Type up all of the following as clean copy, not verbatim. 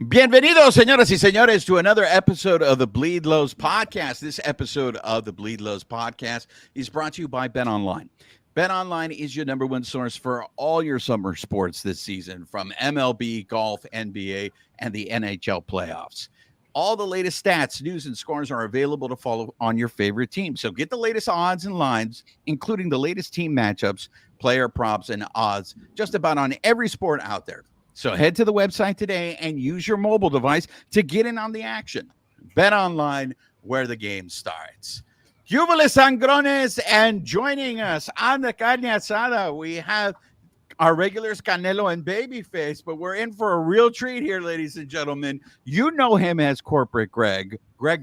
Bienvenidos, señoras y señores, to another episode of the Bleed Lows podcast. This episode of the Bleed Lows podcast is brought to you by BetOnline. BetOnline is your number one source for all your summer sports this season, from MLB, golf, NBA, and the NHL playoffs. All the latest stats, news, and scores are available to follow on your favorite team. So get the latest odds and lines, including the latest team matchups, player props, and odds just about on every sport out there. So head to the website today and use your mobile device to get in on the action. Bet online, where the game starts. Jubile Sangrones, and joining us on the carne asada, we have our regulars Canelo and Babyface, but we're in for a real treat here, ladies and gentlemen. You know him as Corporate Greg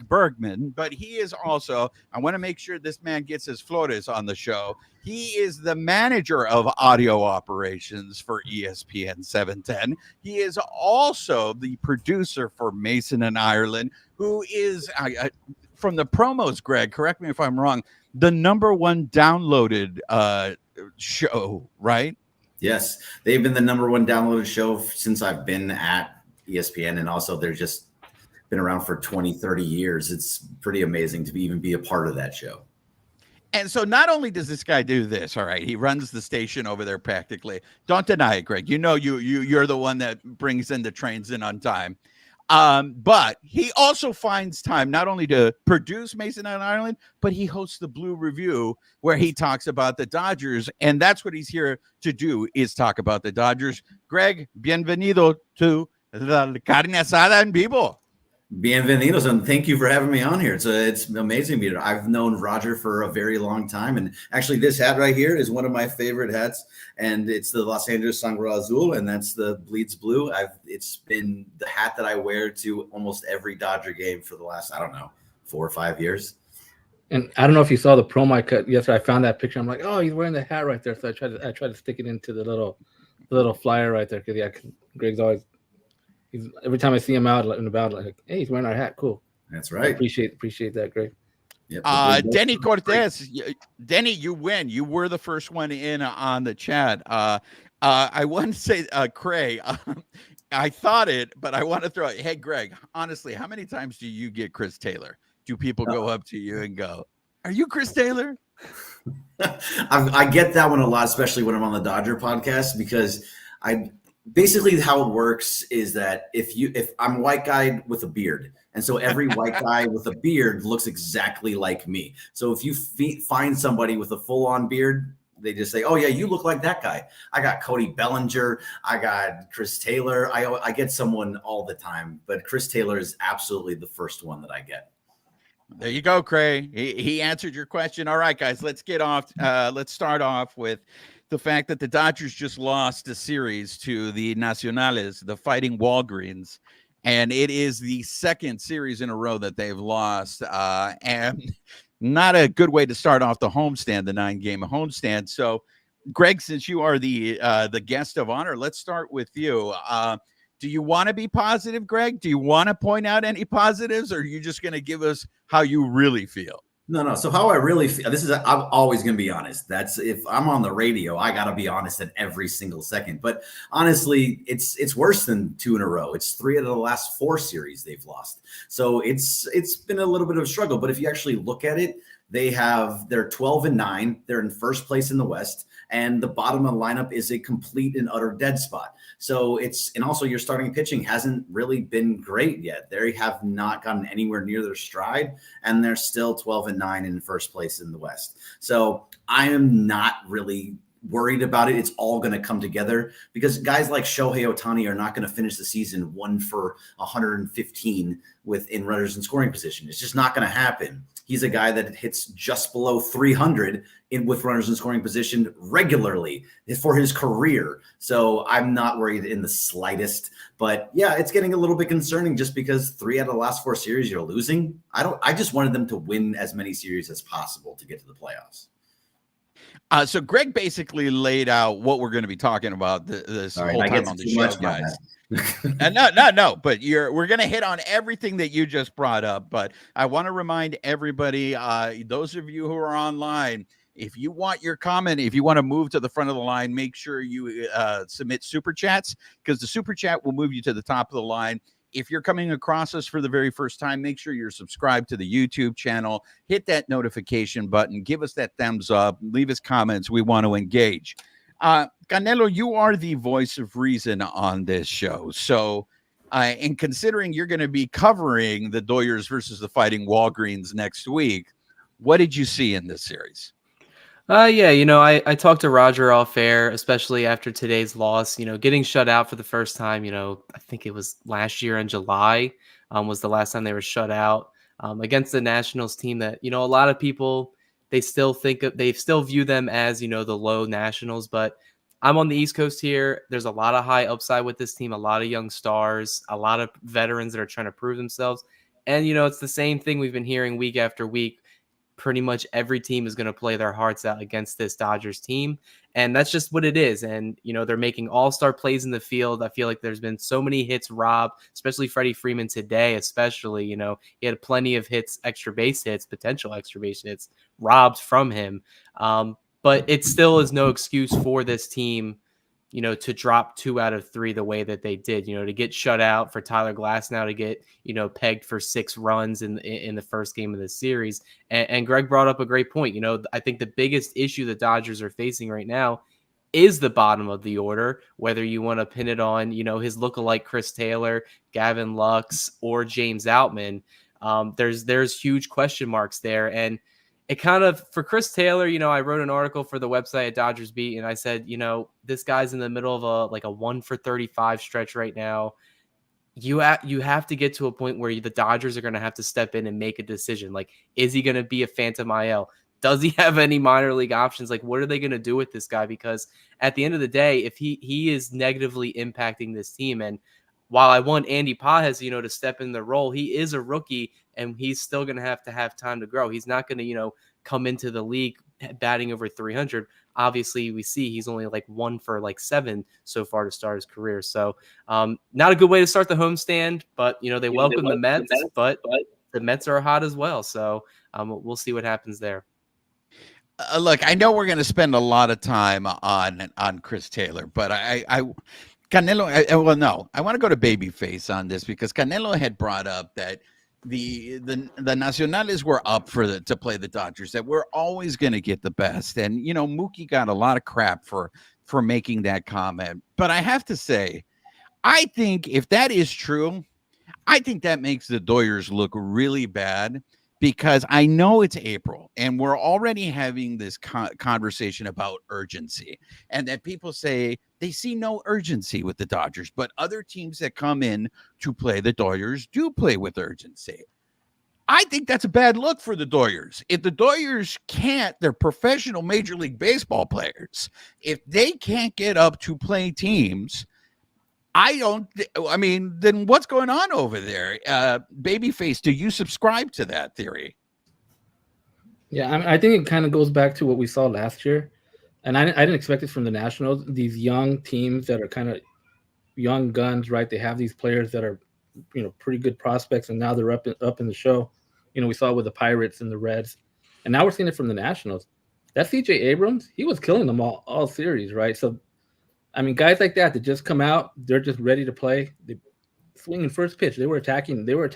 Bergman, but he is also, I want to make sure this man gets his flores on the show. He is the manager of audio operations for ESPN 710. He is also the producer for Mason and Ireland, who is, from the promos, Greg, correct me if I'm wrong, the number one downloaded show, right? Yes, they've been the number one downloaded show since I've been at ESPN, and also they're just been around for 20, 30 years. It's pretty amazing to even be a part of that show. And so not only does this guy do this, all right, he runs the station over there practically. Don't deny it, Greg. You know you're the one that brings in the trains in on time. But he also finds time not only to produce Mason and Ireland, but he hosts the Blue Review, where he talks about the Dodgers, and that's what he's here to do, is talk about the Dodgers. Greg, bienvenido to la carne asada en vivo. Bienvenidos, and thank you for having me on here. It's amazing. I've known Roger for a very long time, and actually this hat right here is one of my favorite hats, and it's the Los Angeles Sangre Azul, and that's the Bleeds Blue. It's been the hat that I wear to almost every Dodger game for the last, 4 or 5 years. And I don't know if you saw the promo I cut yesterday. I found that picture. I'm like, oh, he's wearing the hat right there. So I tried to stick it into the little flyer right there, because Greg's always. Every time I see him out and about, like, hey, he's wearing our hat. Cool. That's right. I appreciate that, Greg. Yep, Denny Cortez, Denny, you win. You were the first one in on the chat. I want to say, Cray, I thought it, but I want to throw it. Hey, Greg, honestly, how many times do you get Chris Taylor? Do people go up to you and go, are you Chris Taylor? I get that one a lot, especially when I'm on the Dodger podcast, because basically how it works is that if I'm a white guy with a beard, and so every white guy with a beard looks exactly like me. So if you find somebody with a full-on beard, they just say, oh yeah, you look like that guy. I got Cody Bellinger. I got Chris Taylor. I get someone all the time, but Chris Taylor is absolutely the first one that I get. There you go, Cray. He answered your question. All right, guys, let's get off. Let's start off with the fact that the Dodgers just lost a series to the Nacionales, the Fighting Walgreens, and it is the second series in a row that they've lost, and not a good way to start off the homestand, the 9-game homestand. So, Greg, since you are the guest of honor, let's start with you. Do you want to be positive, Greg? Do you want to point out any positives, or are you just going to give us how you really feel? No. So how I really feel, I'm always going to be honest. That's, if I'm on the radio, I got to be honest at every single second. But honestly, it's worse than 2 in a row. It's 3 out of the last 4 series they've lost. So it's been a little bit of a struggle. But if you actually look at it, they're 12-9. They're in first place in the West, and the bottom of the lineup is a complete and utter dead spot. So and also your starting pitching hasn't really been great yet. They have not gotten anywhere near their stride, and they're still 12-9 in first place in the West. So I am not really worried about it. It's all going to come together, because guys like Shohei Ohtani are not going to finish the season 1 for 115 in runners in scoring position. It's just not going to happen. He's a guy that hits just below 300 with runners in scoring position regularly for his career. So I'm not worried in the slightest. But yeah, it's getting a little bit concerning, just because 3 out of the last 4 series you're losing. I just wanted them to win as many series as possible to get to the playoffs. So Greg basically laid out what we're going to be talking about this whole time on the show, guys. And no, but we're going to hit on everything that you just brought up. But I want to remind everybody, those of you who are online, if you want your comment, if you want to move to the front of the line, make sure you submit super chats, because the super chat will move you to the top of the line. if you're coming across us for the very first time, make sure you're subscribed to the YouTube channel, hit that notification button, give us that thumbs up, leave us comments. We want to engage. Canelo, you are the voice of reason on this show. So, and considering you're going to be covering the Doyers versus the Fighting Walgreens next week, what did you see in this series? Yeah, I talked to Roger off air, especially after today's loss, getting shut out for the first time, I think it was last year in July, was the last time they were shut out, against the Nationals team that, a lot of people, they still view them as, the low Nationals, but I'm on the East Coast here. There's a lot of high upside with this team, a lot of young stars, a lot of veterans that are trying to prove themselves. And, it's the same thing we've been hearing week after week. Pretty much every team is going to play their hearts out against this Dodgers team. And that's just what it is. And, they're making all-star plays in the field. I feel like there's been so many hits robbed, especially Freddie Freeman today, especially, he had plenty of hits, potential extra base hits robbed from him. But it still is no excuse for this team, to drop 2 out of 3 the way that they did, to get shut out, for Tyler Glasnow to get, pegged for 6 runs in the first game of the series. And Greg brought up a great point. I think the biggest issue the Dodgers are facing right now is the bottom of the order, whether you want to pin it on, his lookalike Chris Taylor, Gavin Lux, or James Outman. There's huge question marks there. And it kind of, for Chris Taylor, I wrote an article for the website at Dodgers Beat, and I said, this guy's in the middle of a 1 for 35 stretch right now. You have to get to a point where the Dodgers are going to have to step in and make a decision. Like, is he going to be a phantom IL? Does he have any minor league options? Like, what are they going to do with this guy? Because at the end of the day, if he is negatively impacting this team, and while I want Andy Pages, to step in the role, he is a rookie and he's still going to have time to grow. He's not going to, come into the league batting over 300. Obviously, we see he's only 1 for 7 so far to start his career. So not a good way to start the homestand, but, they welcome the Mets, but the Mets are hot as well. So we'll see what happens there. Look, I know we're going to spend a lot of time on Chris Taylor, but Canelo, I want to go to Babyface on this, because Canelo had brought up that the Nacionales were up to play the Dodgers, that we're always going to get the best. And, Mookie got a lot of crap for making that comment. But I have to say, I think if that is true, I think that makes the Doyers look really bad, because I know it's April and we're already having this conversation about urgency, and that people say they see no urgency with the Dodgers, but other teams that come in to play the Doyers do play with urgency. I think that's a bad look for the Doyers. If the Doyers they're professional Major League Baseball players. If they can't get up to play teams, then what's going on over there? Babyface, do you subscribe to that theory? Yeah, I think it kind of goes back to what we saw last year. And I didn't expect this from the Nationals. These young teams that are kind of young guns, right? They have these players that are, pretty good prospects, and now they're up in the show. We saw it with the Pirates and the Reds. And now we're seeing it from the Nationals. That CJ Abrams, he was killing them all series, right? So, guys like that just come out, they're just ready to play. They swinging first pitch. They were attacking. Every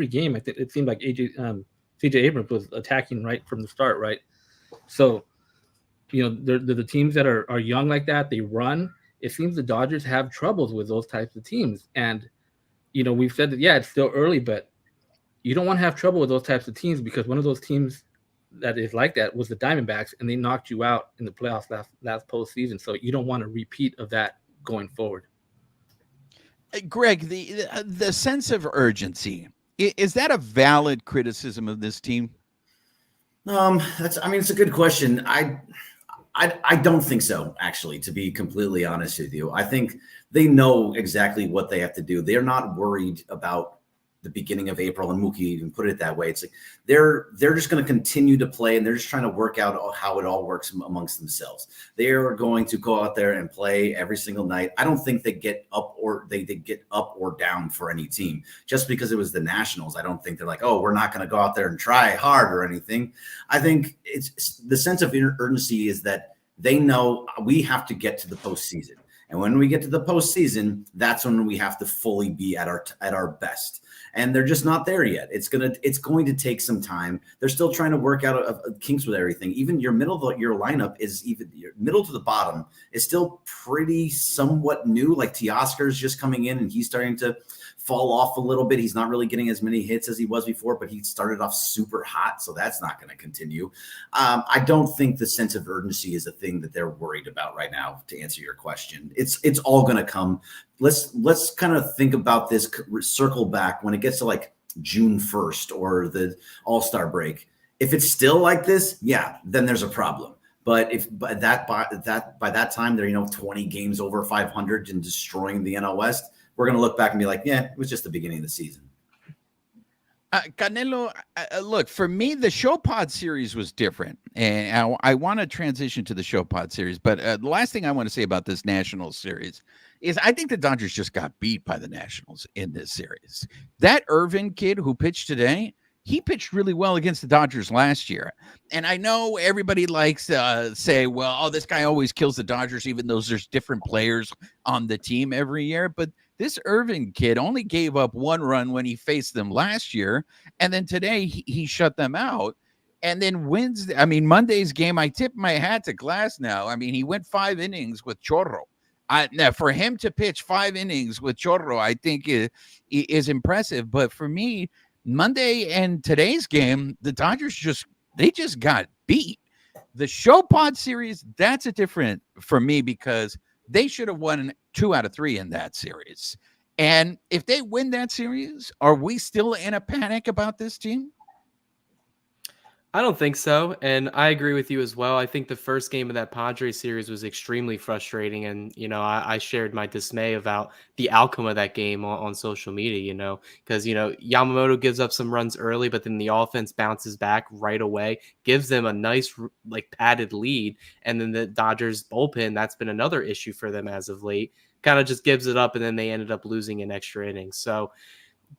game, I think it seemed like CJ Abrams was attacking right from the start, right? So, the teams that are young like that, they run. It seems the Dodgers have troubles with those types of teams. And, we've said that, yeah, it's still early, but you don't want to have trouble with those types of teams, because one of those teams that is like that was the Diamondbacks, and they knocked you out in the playoffs last postseason. So you don't want a repeat of that going forward. Greg, the sense of urgency, is that a valid criticism of this team? It's a good question. I don't think so, actually, to be completely honest with you. I think they know exactly what they have to do. They're not worried about the beginning of April, and Mookie even put it that way. It's like they're just going to continue to play, and they're just trying to work out how it all works amongst themselves. They are going to go out there and play every single night. I don't think they get up or they get up or down for any team just because it was the Nationals. I don't think they're like, oh, we're not going to go out there and try hard or anything. I think it's the sense of urgency is that they know we have to get to the postseason. And when we get to the postseason, that's when we have to fully be at our best. And they're just not there yet. It's going to take some time. They're still trying to work out kinks with everything. Even your your lineup is even your middle to the bottom is still pretty somewhat new. Like Teoscar's just coming in and he's starting to fall off a little bit. He's not really getting as many hits as he was before, but he started off super hot, so that's not going to continue. I don't think the sense of urgency is a thing that they're worried about right now. To answer your question, it's all going to come. Let's kind of think about this. Circle back when it gets to like June 1st or the All-Star break. If it's still like this, yeah, then there's a problem. But if by that time they're 20 games over 500 and destroying the NL West, we're going to look back and be like, yeah, it was just the beginning of the season. Canelo, look, for me, the Show Pod series was different. And I want to transition to the Show Pod series. But the last thing I want to say about this Nationals series is I think the Dodgers just got beat by the Nationals in this series. That Irvin kid who pitched today, he pitched really well against the Dodgers last year. And I know everybody likes to say, well, this guy always kills the Dodgers, even though there's different players on the team every year. But this Irvin kid only gave up 1 run when he faced them last year. And then today he shut them out. And then Monday's game, I tip my hat to Glass now. I mean, he went 5 innings with Chorro. Now, for him to pitch 5 innings with Chorro, I think is impressive. But for me, Monday and today's game, the Dodgers just got beat. The Show Pod series, that's a different for me because they should have won 2 out of 3 in that series. And if they win that series, are we still in a panic about this team? I don't think so. And I agree with you as well. I think the first game of that Padres series was extremely frustrating. And, I shared my dismay about the outcome of that game on social media, because, Yamamoto gives up some runs early, but then the offense bounces back right away, gives them a nice, padded lead. And then the Dodgers bullpen, that's been another issue for them as of late, kind of just gives it up. And then they ended up losing in extra innings. So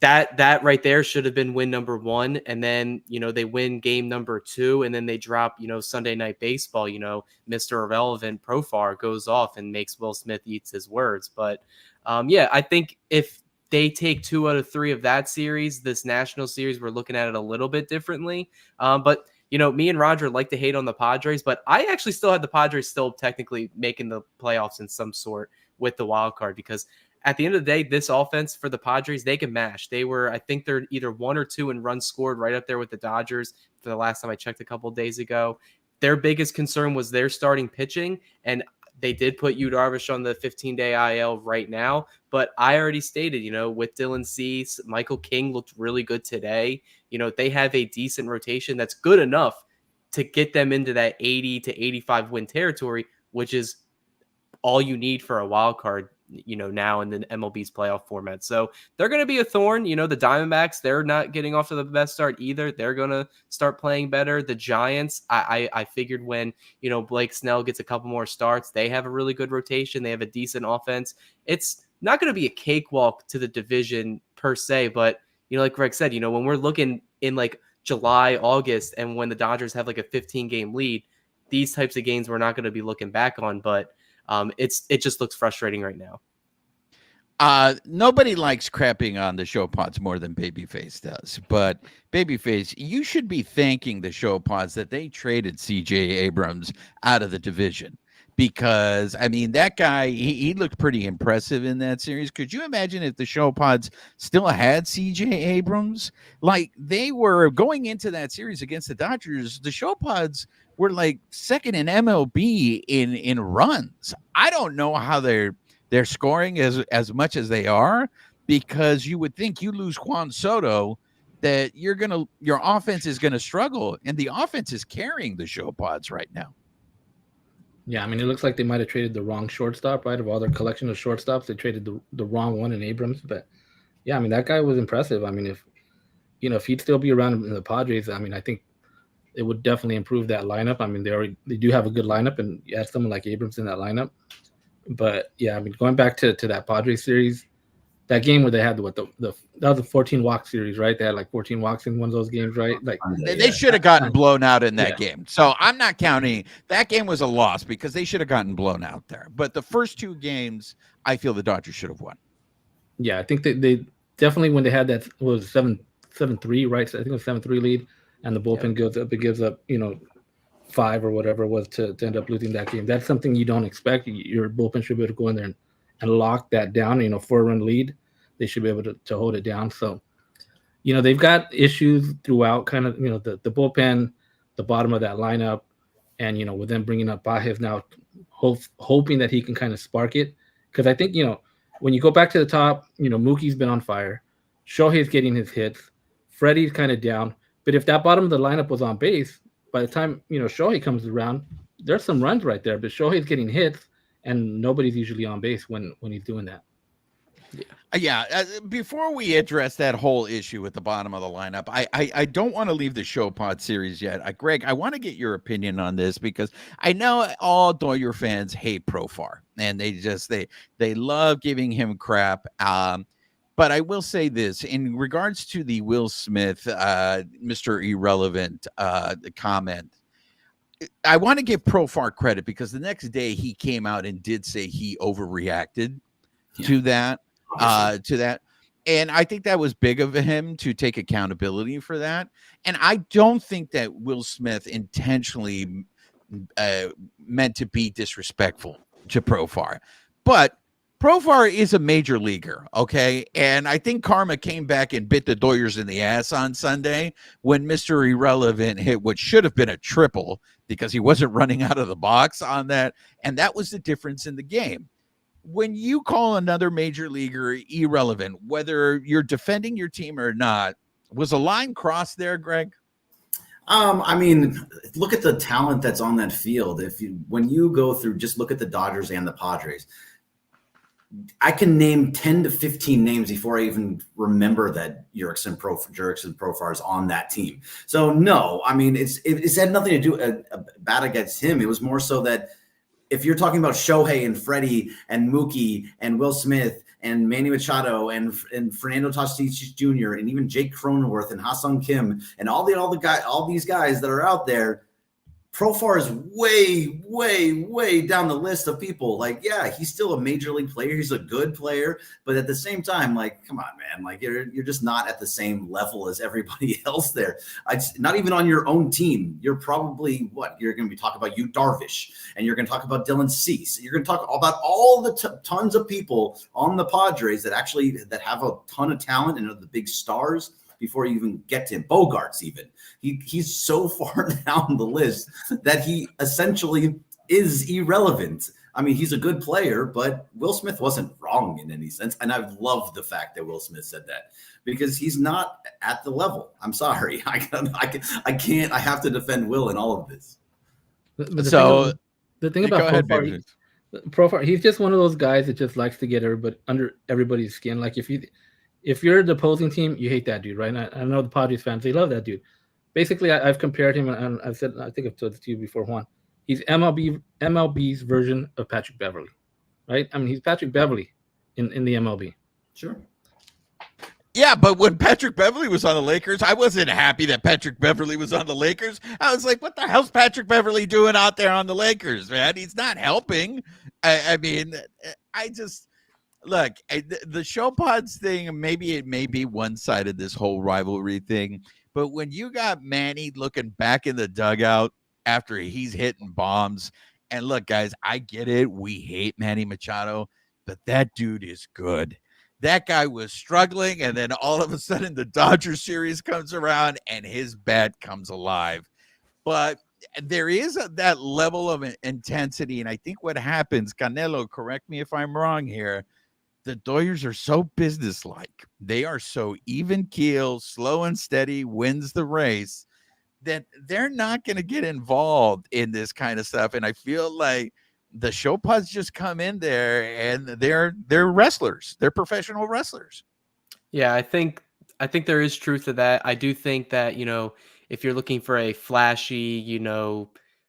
that right there should have been win number 1. And then, they win game number 2 and then they drop, Sunday Night Baseball, Mr. Irrelevant Profar goes off and makes Will Smith eats his words. But I think if they take 2 out of 3 of that series, this national series, we're looking at it a little bit differently. But me and Roger like to hate on the Padres, but I actually still had the Padres still technically making the playoffs in some sort with the wild card because at the end of the day, this offense for the Padres, they can mash. I think they're either 1 or 2 in runs scored right up there with the Dodgers for the last time I checked a couple of days ago. Their biggest concern was their starting pitching, and they did put Yu Darvish on the 15-day IL right now. But I already stated, with Dylan Cease, Michael King looked really good today. They have a decent rotation that's good enough to get them into that 80 to 85 win territory, which is all you need for a wild card now in the MLB's playoff format. So they're going to be a thorn. The Diamondbacks, they're not getting off to the best start either. They're going to start playing better. The Giants, I figured when, Blake Snell gets a couple more starts, they have a really good rotation. They have a decent offense. It's not going to be a cakewalk to the division per se, but, like Greg said, when we're looking in July, August, and when the Dodgers have a 15-game lead, these types of games we're not going to be looking back on, but it just looks frustrating right now. Nobody likes crapping on the Show Pods more than Babyface does. But Babyface, you should be thanking the Show Pods that they traded CJ Abrams out of the division. Because, that guy, he looked pretty impressive in that series. Could you imagine if the Show Pods still had CJ Abrams? They were going into that series against the Dodgers, the Show Pods were second in MLB in runs. I don't know how they're scoring as much as they are, because you would think you lose Juan Soto that your offense is gonna struggle, and the offense is carrying the Show Pods right now. Yeah, it looks like they might have traded the wrong shortstop, right? Of all their collection of shortstops, they traded the wrong one in Abrams. But yeah, that guy was impressive. If he'd still be around in the Padres, I think it would definitely improve that lineup. They do have a good lineup, and you have someone like Abrams in that lineup. But yeah, going back to that Padres series, that game where they had that was a 14 walk series, right? They had like 14 walks in one of those games, right? Like They should have gotten blown out in that Yeah. game. So I'm not counting that game was a loss because they should have gotten blown out there. But the first two games, I feel the Dodgers should have won. Yeah, I think they definitely, when they had that, was 7-3, right? So I think it was 7-3 lead, and the bullpen gives up, 5 or whatever it was to end up losing that game. That's something you don't expect. Your bullpen should be able to go in there and lock that down. 4-run lead, they should be able to hold it down. So, they've got issues throughout, kind of, the bullpen, the bottom of that lineup, and with them bringing up Baez now, hoping that he can kind of spark it, because I think when you go back to the top, Mookie's been on fire, Shohei's getting his hits, Freddie's kind of down. But if that bottom of the lineup was on base, by the time Shohei comes around, there's some runs right there. But Shohei's getting hits, and nobody's usually on base when he's doing that. Yeah. Before we address that whole issue with the bottom of the lineup, I don't want to leave the show pod series yet. Greg, I want to get your opinion on this because I know all Doyer fans hate Profar and they love giving him crap. But I will say this in regards to the Will Smith, Mr. Irrelevant comment. I want to give Profar credit because the next day he came out and did say he overreacted to that. And I think that was big of him to take accountability for that. And I don't think that Will Smith intentionally meant to be disrespectful to Profar, but Profar is a major leaguer. Okay. And I think karma came back and bit the Doyers in the ass on Sunday when Mr. Irrelevant hit what should have been a triple because he wasn't running out of the box on that. And that was the difference in the game. When you call another major leaguer irrelevant, whether you're defending your team or not, was a line crossed there, Greg? I mean, look at the talent that's on that field. When you go through, just look at the Dodgers and the Padres. I can name 10 to 15 names before I even remember that Jurickson Profar is on that team. So no, I mean, it's had nothing to do bad against him. It was more so that if you're talking about Shohei and Freddie and Mookie and Will Smith and Manny Machado and Fernando Tatis Jr. and even Jake Cronenworth and Ha-Seong Kim and all these guys that are out there, Profar is way, way, way down the list of people. Like, yeah, he's still a major league player. He's a good player, but at the same time, like, come on, man, like you're just not at the same level as everybody else there. Not even on your own team. You're probably you're going to be talking about Yu Darvish, and you're going to talk about Dylan Cease. You're going to talk about all the tons of people on the Padres that have a ton of talent and are the big stars. Before you even get to him, Bogarts, even he's so far down the list that he essentially is irrelevant. I mean, he's a good player, but Will Smith wasn't wrong in any sense. And I love the fact that Will Smith said that because he's not at the level. I'm sorry, I can't. I have to defend Will in all of this. The thing about Profar, he's just one of those guys that just likes to get under everybody's skin. Like if you're the opposing team, you hate that dude, right? And I know the Padres fans, they love that dude. Basically, I've compared him, and I've said, I think I've told it to you before, Juan. He's MLB's version of Patrick Beverly, right? I mean, he's Patrick Beverly in the MLB. Sure. Yeah, but when Patrick Beverly was on the Lakers, I wasn't happy that Patrick Beverly was on the Lakers. I was like, what the hell's Patrick Beverly doing out there on the Lakers, man? He's not helping. I mean, I just... Look, the show pods thing, maybe it may be one-sided, this whole rivalry thing. But when you got Manny looking back in the dugout after he's hitting bombs, and look, guys, I get it. We hate Manny Machado, but that dude is good. That guy was struggling, and then all of a sudden the Dodgers series comes around, and his bat comes alive. But there is that level of intensity, and I think what happens, Canelo, correct me if I'm wrong here, the Doyers are so businesslike. They are so even keel, slow and steady, wins the race, that they're not going to get involved in this kind of stuff. And I feel like the show pods just come in there and they're wrestlers. They're professional wrestlers. Yeah, I think there is truth to that. I do think that, if you're looking for a flashy,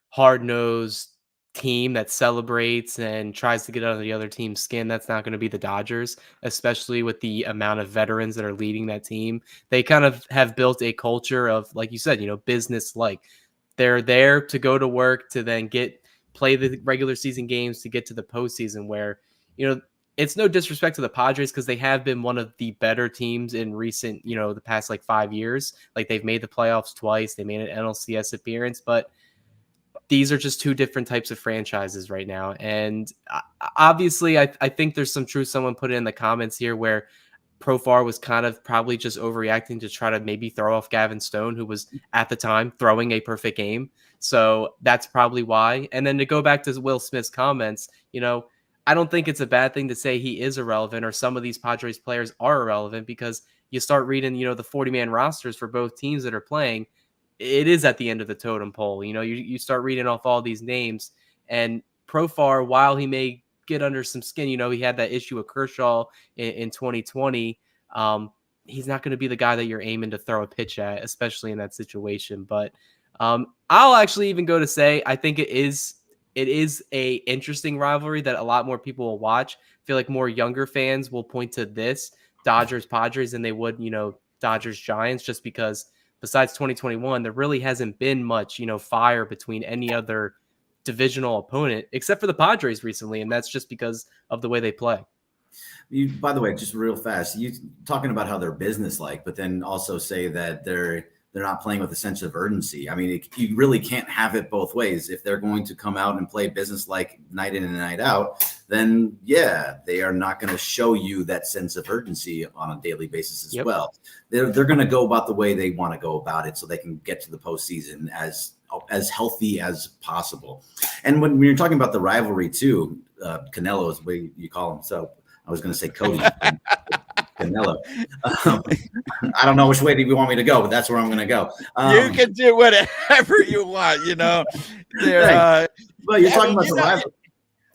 hard-nosed team that celebrates and tries to get under the other team's skin, that's not going to be the Dodgers, especially with the amount of veterans that are leading that team. They kind of have built a culture of, like you said, business like. They're there to go to work to then play the regular season games to get to the postseason where, it's no disrespect to the Padres because they have been one of the better teams in recent, the past like 5 years. Like they've made the playoffs twice. They made an NLCS appearance, but these are just two different types of franchises right now. And obviously I think there's some truth. Someone put it in the comments here where Profar was kind of probably just overreacting to try to maybe throw off Gavin Stone, who was at the time throwing a perfect game. So that's probably why. And then to go back to Will Smith's comments, I don't think it's a bad thing to say he is irrelevant or some of these Padres players are irrelevant because you start reading, the 40-man rosters for both teams that are playing. It is at the end of the totem pole. You start reading off all these names, and Profar, while he may get under some skin, he had that issue with Kershaw in 2020. He's not going to be the guy that you're aiming to throw a pitch at, especially in that situation. But I'll actually even go to say I think it is a interesting rivalry that a lot more people will watch. I feel like more younger fans will point to this Dodgers Padres than they would, Dodgers Giants, just because besides 2021, there really hasn't been much, fire between any other divisional opponent except for the Padres recently, and that's just because of the way they play. By the way, just real fast, you talking about how they're business-like, but then also say that they're not playing with a sense of urgency. I mean, you really can't have it both ways. If they're going to come out and play business-like night in and night out, then yeah, they are not going to show you that sense of urgency on a daily basis as well. They're going to go about the way they want to go about it so they can get to the postseason as healthy as possible. And when you're talking about the rivalry too, Canelo is the way you call him. So I was going to say Cody. Canelo. I don't know which way do you want me to go, but that's where I'm going to go. You can do whatever you want, But you're talking about the rivalry.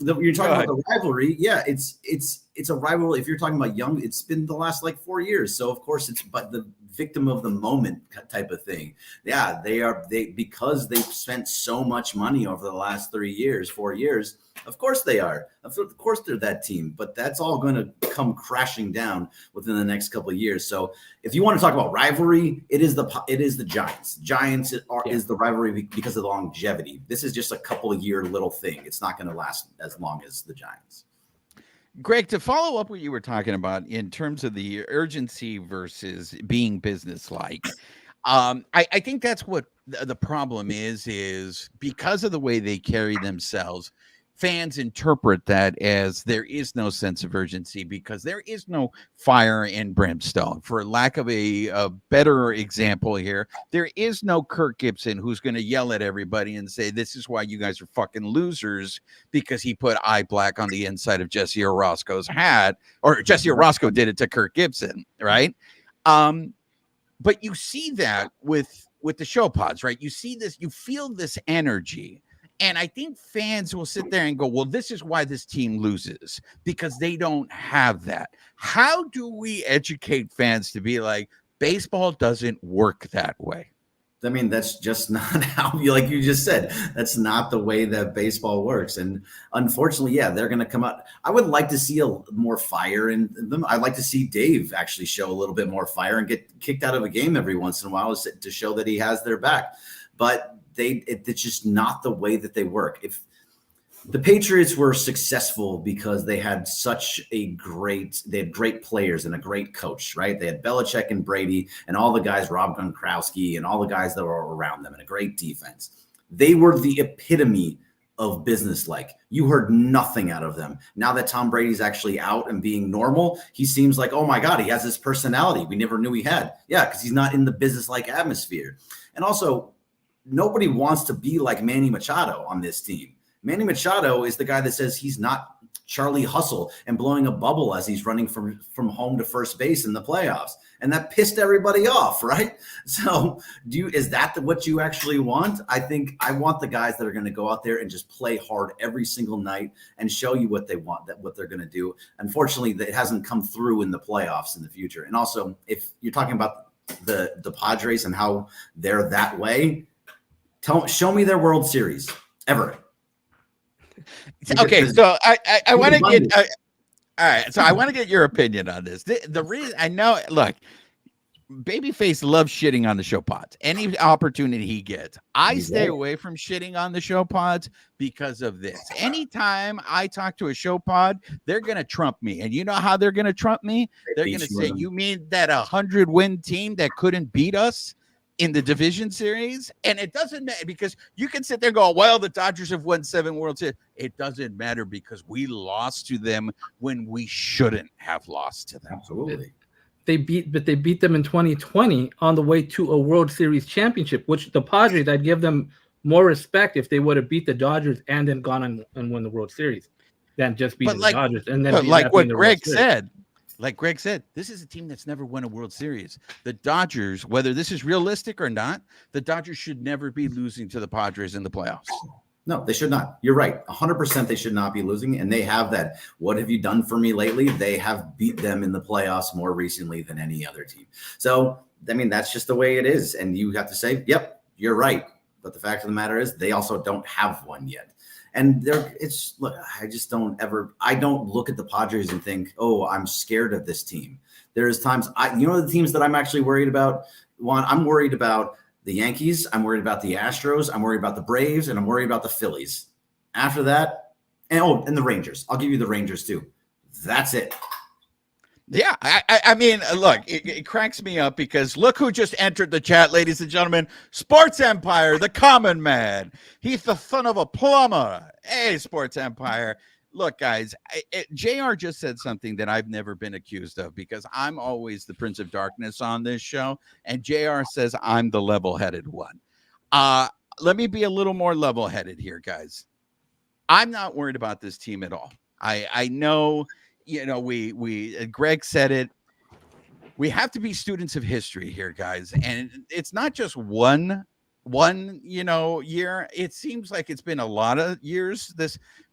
You're talking about the rivalry. Yeah, it's a rivalry. If you're talking about young, it's been the last like 4 years. So of course it's but the victim of the moment type of thing. Yeah, because they've spent so much money over the last 4 years. Of course they are. Of course they're that team, but that's all going to come crashing down within the next couple of years. So if you want to talk about rivalry, it is the Giants. Giants is the rivalry because of the longevity. This is just a couple of year little thing. It's not going to last as long as the Giants. Greg, to follow up what you were talking about in terms of the urgency versus being businesslike, I think that's what the problem is because of the way they carry themselves. Fans interpret that as there is no sense of urgency because there is no fire and brimstone. For lack of a better example here, there is no Kirk Gibson who's going to yell at everybody and say, this is why you guys are fucking losers because he put eye black on the inside of Jesse Orozco's hat, or Jesse Orozco did it to Kirk Gibson, right? But you see that with the show pods, right? You see this, you feel this energy. And I think fans will sit there and go, well, this is why this team loses, because they don't have that. How do we educate fans to be like, baseball doesn't work that way? I mean, that's just not how like you just said, that's not the way that baseball works. And unfortunately, yeah, they're going to come out. I would like to see more fire in them. I'd like to see Dave actually show a little bit more fire and get kicked out of a game every once in a while to show that he has their back. But it's just not the way that they work. If the Patriots were successful because they had great players and a great coach, right? They had Belichick and Brady and all the guys, Rob Gronkowski and all the guys that were around them and a great defense. They were the epitome of business-like. You heard nothing out of them. Now that Tom Brady's actually out and being normal, he seems like, oh my God, he has this personality we never knew he had. Yeah, because he's not in the business-like atmosphere. And also, nobody wants to be like Manny Machado on this team. Manny Machado is the guy that says he's not Charlie Hustle and blowing a bubble as he's running from home to first base in the playoffs. And that pissed everybody off, right? So is that what you actually want? I think I want the guys that are going to go out there and just play hard every single night and show you what they want, what they're going to do. Unfortunately, it hasn't come through in the playoffs in the future. And also, if you're talking about the Padres and how they're that way, show me their World Series ever. Okay, so I want to get all right. So I want to get your opinion on this. The reason I know, look, Babyface loves shitting on the show pods. Any opportunity he gets, I stay away from shitting on the show pods because of this. Anytime I talk to a show pod, they're gonna trump me, and you know how they're gonna trump me? They're gonna say, "You mean that 100-win team that couldn't beat us in the division series?" And it doesn't matter because you can sit there and go, "Well, the Dodgers have won 7 World Series." It doesn't matter because we lost to them when we shouldn't have lost to them. Absolutely. They beat them in 2020 on the way to a World Series championship, which the Padres, I'd give them more respect if they would have beat the Dodgers and then gone and won the World Series than just beat the Dodgers. And then like what Greg said, this is a team that's never won a World Series. The Dodgers, whether this is realistic or not, the Dodgers should never be losing to the Padres in the playoffs. No, they should not. You're right. 100% they should not be losing. And they have that. What have you done for me lately? They have beat them in the playoffs more recently than any other team. So, I mean, that's just the way it is. And you have to say, yep, you're right. But the fact of the matter is they also don't have one yet. And look, I don't look at the Padres and think, oh, I'm scared of this team. There's times the teams that I'm actually worried about. Juan, I'm worried about the Yankees, I'm worried about the Astros, I'm worried about the Braves, and I'm worried about the Phillies. After that, and the Rangers. I'll give you the Rangers too. That's it. Yeah, I mean, look, it cracks me up because look who just entered the chat, ladies and gentlemen. Sports Empire, the common man. He's the son of a plumber. Hey, Sports Empire. Look, guys, JR just said something that I've never been accused of because I'm always the Prince of Darkness on this show. And JR says I'm the level-headed one. Let me be a little more level-headed here, guys. I'm not worried about this team at all. I know, Greg said it. We have to be students of history here, guys. And it's not just one year. It seems like it's been a lot of years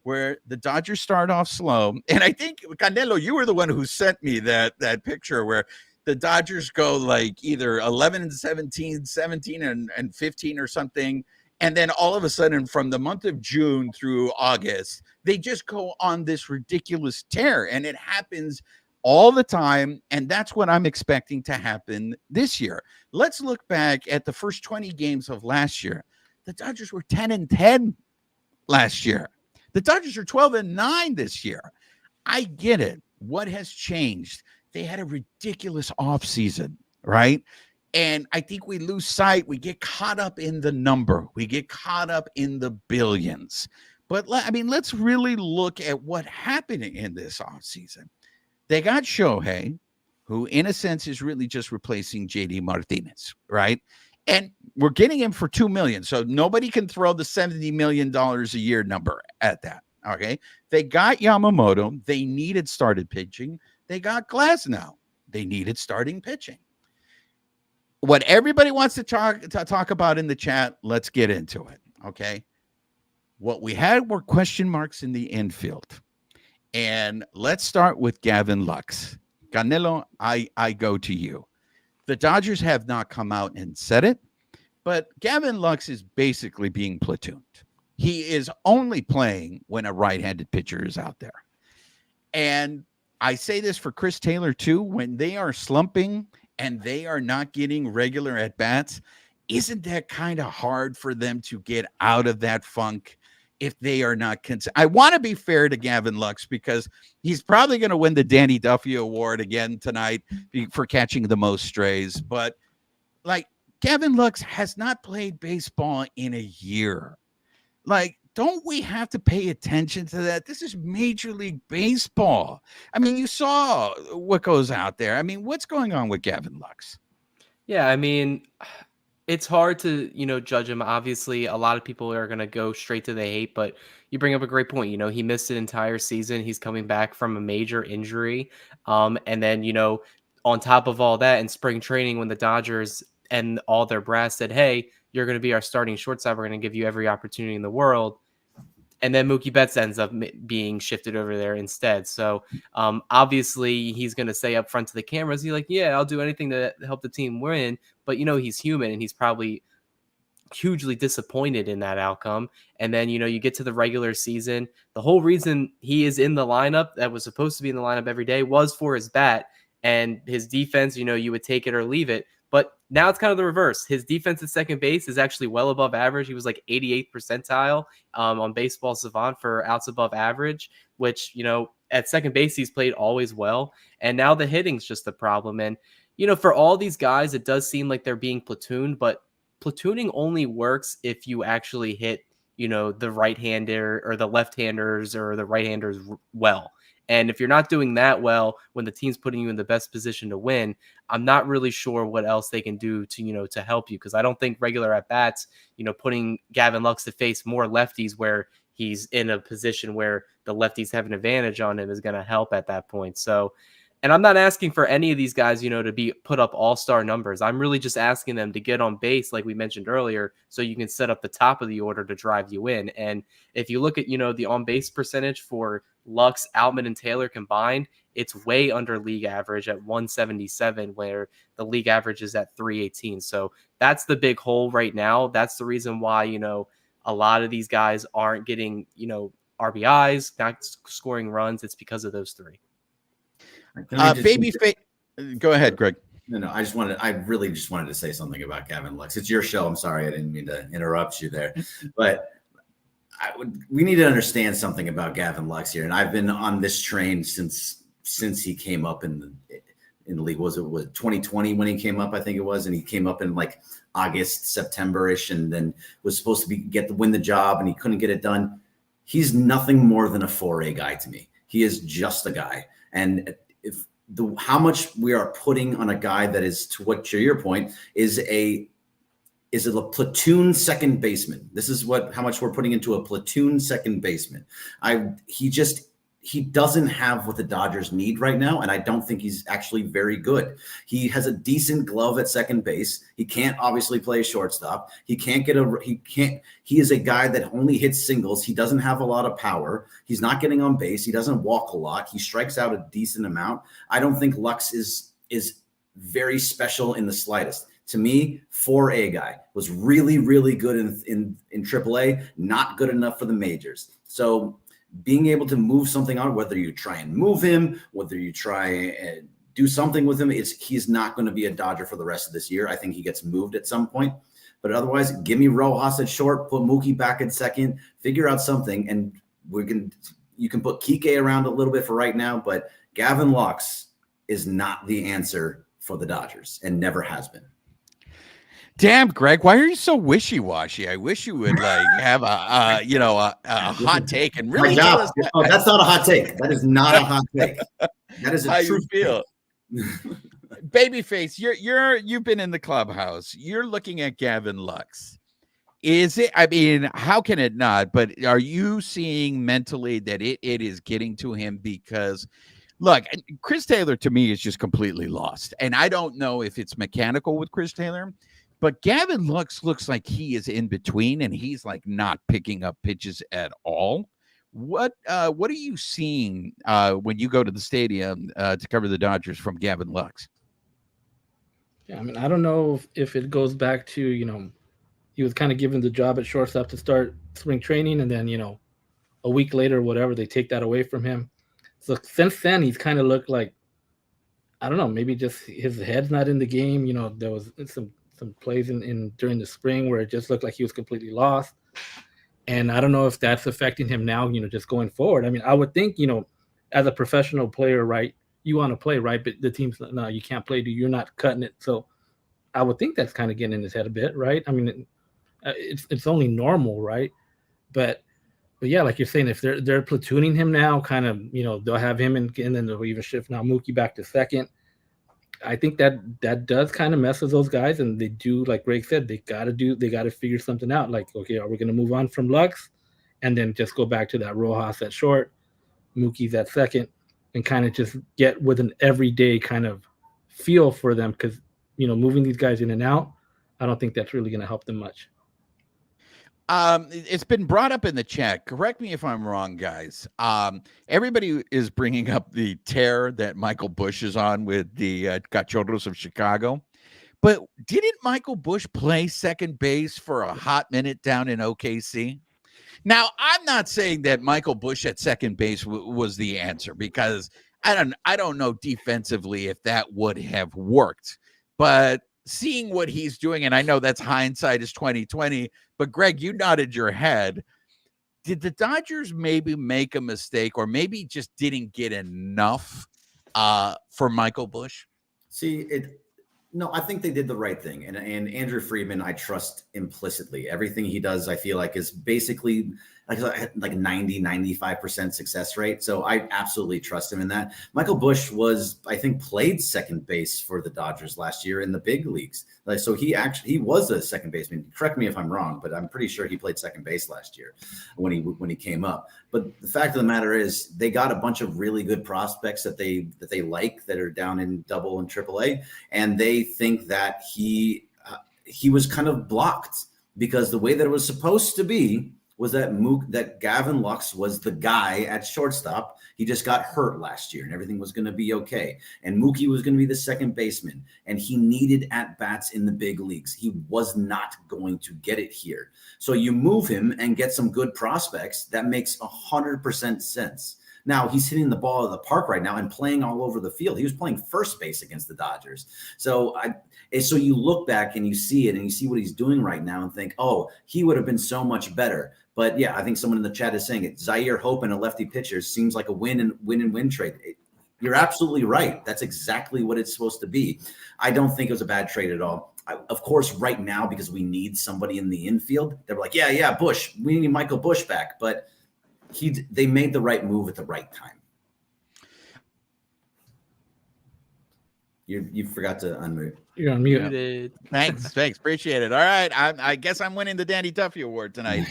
where the Dodgers start off slow. And I think, Canelo, you were the one who sent me that picture where the Dodgers go like either 11-17, 17 and 15 or something. And then all of a sudden from the month of June through August, they just go on this ridiculous tear. And it happens all the time. And that's what I'm expecting to happen this year. Let's look back at the first 20 games of last year. The Dodgers were 10-10 last year. The Dodgers are 12-9 this year. I get it. What has changed? They had a ridiculous offseason, right? And I think we lose sight. We get caught up in the number. We get caught up in the billions. But, I mean, let's really look at what happened in this offseason. They got Shohei, who in a sense is really just replacing JD Martinez, right? And we're getting him for $2 million. So nobody can throw the $70 million a year number at that. Okay. They got Yamamoto. They needed started pitching. They got Glasnow. They needed starting pitching. What everybody wants to talk about in the chat, let's get into it. Okay. What we had were question marks in the infield. And let's start with Gavin Lux. Canelo, I go to you. The Dodgers have not come out and said it, but Gavin Lux is basically being platooned. He is only playing when a right-handed pitcher is out there. And I say this for Chris Taylor too, when they are slumping and they are not getting regular at-bats, isn't that kind of hard for them to get out of that funk if they are not I want to be fair to Gavin Lux because he's probably going to win the Danny Duffy Award again tonight for catching the most strays. But like Gavin Lux has not played baseball in a year. Like, don't we have to pay attention to that? This is Major League Baseball. I mean, you saw what goes out there. I mean, what's going on with Gavin Lux? Yeah, I mean, it's hard to, judge him. Obviously, a lot of people are going to go straight to the hate, but you bring up a great point. He missed an entire season. He's coming back from a major injury. And then, on top of all that in spring training, when the Dodgers and all their brass said, hey, you're going to be our starting shortstop, we're going to give you every opportunity in the world. And then Mookie Betts ends up being shifted over there instead. So obviously he's going to say up front to the cameras, he's like, yeah, I'll do anything to help the team win. But, he's human and he's probably hugely disappointed in that outcome. And then, you get to the regular season. The whole reason he is in the lineup that was supposed to be in the lineup every day was for his bat and his defense. You would take it or leave it. But now it's kind of the reverse. His defense at second base is actually well above average. He was like 88th percentile on Baseball Savant for outs above average, which, at second base, he's played always well. And now the hitting's just a problem. And, for all these guys, it does seem like they're being platooned, but platooning only works if you actually hit, the right-hander or the left-handers or the right-handers well. And if you're not doing that well when the team's putting you in the best position to win, I'm not really sure what else they can do to, to help you. Because I don't think regular at-bats, putting Gavin Lux to face more lefties where he's in a position where the lefties have an advantage on him is going to help at that point. So, and I'm not asking for any of these guys, to be put up all-star numbers. I'm really just asking them to get on base, like we mentioned earlier, so you can set up the top of the order to drive you in. And if you look at, the on-base percentage for Lux, Outman, and Taylor combined, it's way under league average at 177, where the league average is at 318. So that's the big hole right now. That's the reason why, a lot of these guys aren't getting, RBIs, not scoring runs. It's because of those three. Go ahead, Greg. No, I really just wanted to say something about Gavin Lux. It's your show. I'm sorry. I didn't mean to interrupt you there, but we need to understand something about Gavin Lux here. And I've been on this train since he came up in the league. Was 2020 when he came up? I think it was. And he came up in like August, September-ish, and then was supposed to win the job, and he couldn't get it done. He's nothing more than a 4A guy to me. He is just a guy. And how much we are putting on a guy that is, to your point, is a platoon second baseman. This is how much we're putting into a platoon second baseman. He doesn't have what the Dodgers need right now, and I don't think he's actually very good. He has a decent glove at second base. He can't obviously play shortstop. He is a guy that only hits singles. He doesn't have a lot of power. He's not getting on base. He doesn't walk a lot. He strikes out a decent amount. I don't think Lux is very special in the slightest. To me, 4A guy, was really, really good in AAA, not good enough for the majors. So being able to move something on, whether you try and move him, whether you try and do something with him, he's not going to be a Dodger for the rest of this year. I think he gets moved at some point. But otherwise, give me Rojas at short, put Mookie back at second, figure out something, and you can put Kike around a little bit for right now, but Gavin Lux is not the answer for the Dodgers and never has been. Damn, Greg, why are you so wishy-washy? I wish you would have a hot take and really tell us that. Oh, that's not a hot take. That is not a hot take. That is how you feel. Babyface, you've been in the clubhouse. You're looking at Gavin Lux. Is it? I mean, how can it not? But are you seeing mentally that it is getting to him? Because look, Chris Taylor to me is just completely lost, and I don't know if it's mechanical with Chris Taylor. But Gavin Lux looks like he is in between, and he's like not picking up pitches at all. What are you seeing when you go to the stadium to cover the Dodgers from Gavin Lux? Yeah, I mean, I don't know if it goes back to, he was kind of given the job at shortstop to start spring training, and then, a week later or whatever, they take that away from him. So since then, he's kind of looked like, I don't know, maybe just his head's not in the game. There was some plays in during the spring where it just looked like he was completely lost. And I don't know if that's affecting him now, just going forward. I mean, I would think, as a professional player, right, you want to play, right? But the team's, no, you can't play. You're not cutting it. So I would think that's kind of getting in his head a bit, right? I mean, it's only normal, right? But yeah, like you're saying, if they're platooning him now, kind of, they'll have him and then they'll even shift now Mookie back to second. I think that does kind of mess with those guys, and they do, like Greg said, they got to figure something out. Like, okay, are we going to move on from Lux and then just go back to that Rojas at short, Mookie's at second, and kind of just get with an everyday kind of feel for them? Because, moving these guys in and out, I don't think that's really going to help them much. It's been brought up in the chat. Correct me if I'm wrong, guys. Everybody is bringing up the tear that Michael Busch is on with the Cachorros of Chicago. But didn't Michael Busch play second base for a hot minute down in OKC? Now, I'm not saying that Michael Busch at second base was the answer, because I don't know defensively if that would have worked. But seeing what he's doing, and I know that's hindsight is 2020, but Greg, you nodded your head. Did the Dodgers maybe make a mistake, or maybe just didn't get enough for Michael Busch? No, I think they did the right thing. And Andrew Friedman, I trust implicitly. Everything he does, I feel like, is basically like 90, 95% success rate. So I absolutely trust him in that. Michael Busch I think, played second base for the Dodgers last year in the big leagues. So he was a second baseman. Correct me if I'm wrong, but I'm pretty sure he played second base last year when he came up. But the fact of the matter is, they got a bunch of really good prospects that they like, that are down in Double and Triple A, and they think that he was kind of blocked, because the way that it was supposed to be was that Gavin Lux was the guy at shortstop. He just got hurt last year, and everything was going to be okay. And Mookie was going to be the second baseman, and he needed at-bats in the big leagues. He was not going to get it here. So you move him and get some good prospects. That makes 100% sense. Now, he's hitting the ball of the park right now and playing all over the field. He was playing first base against the Dodgers. So you look back and you see it, and you see what he's doing right now and think, oh, he would have been so much better. But yeah, I think someone in the chat is saying it. Zaire Hope and a lefty pitcher seems like a win trade. You're absolutely right. That's exactly what it's supposed to be. I don't think it was a bad trade at all. Of course, right now, because we need somebody in the infield, they were like, yeah, Busch. We need Michael Busch back. But they made the right move at the right time. You forgot to unmute. You're on mute. Thanks. Appreciate it. All right. I guess I'm winning the Danny Duffy Award tonight.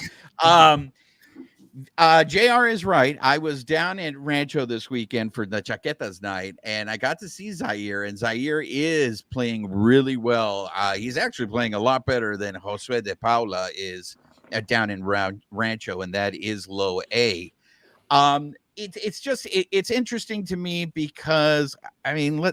JR is right. I was down in Rancho this weekend for the Chaquetas night, and I got to see Zaire, and Zaire is playing really well. He's actually playing a lot better than Josue de Paula is down in Rancho, and that is low A. It's interesting to me, because I mean,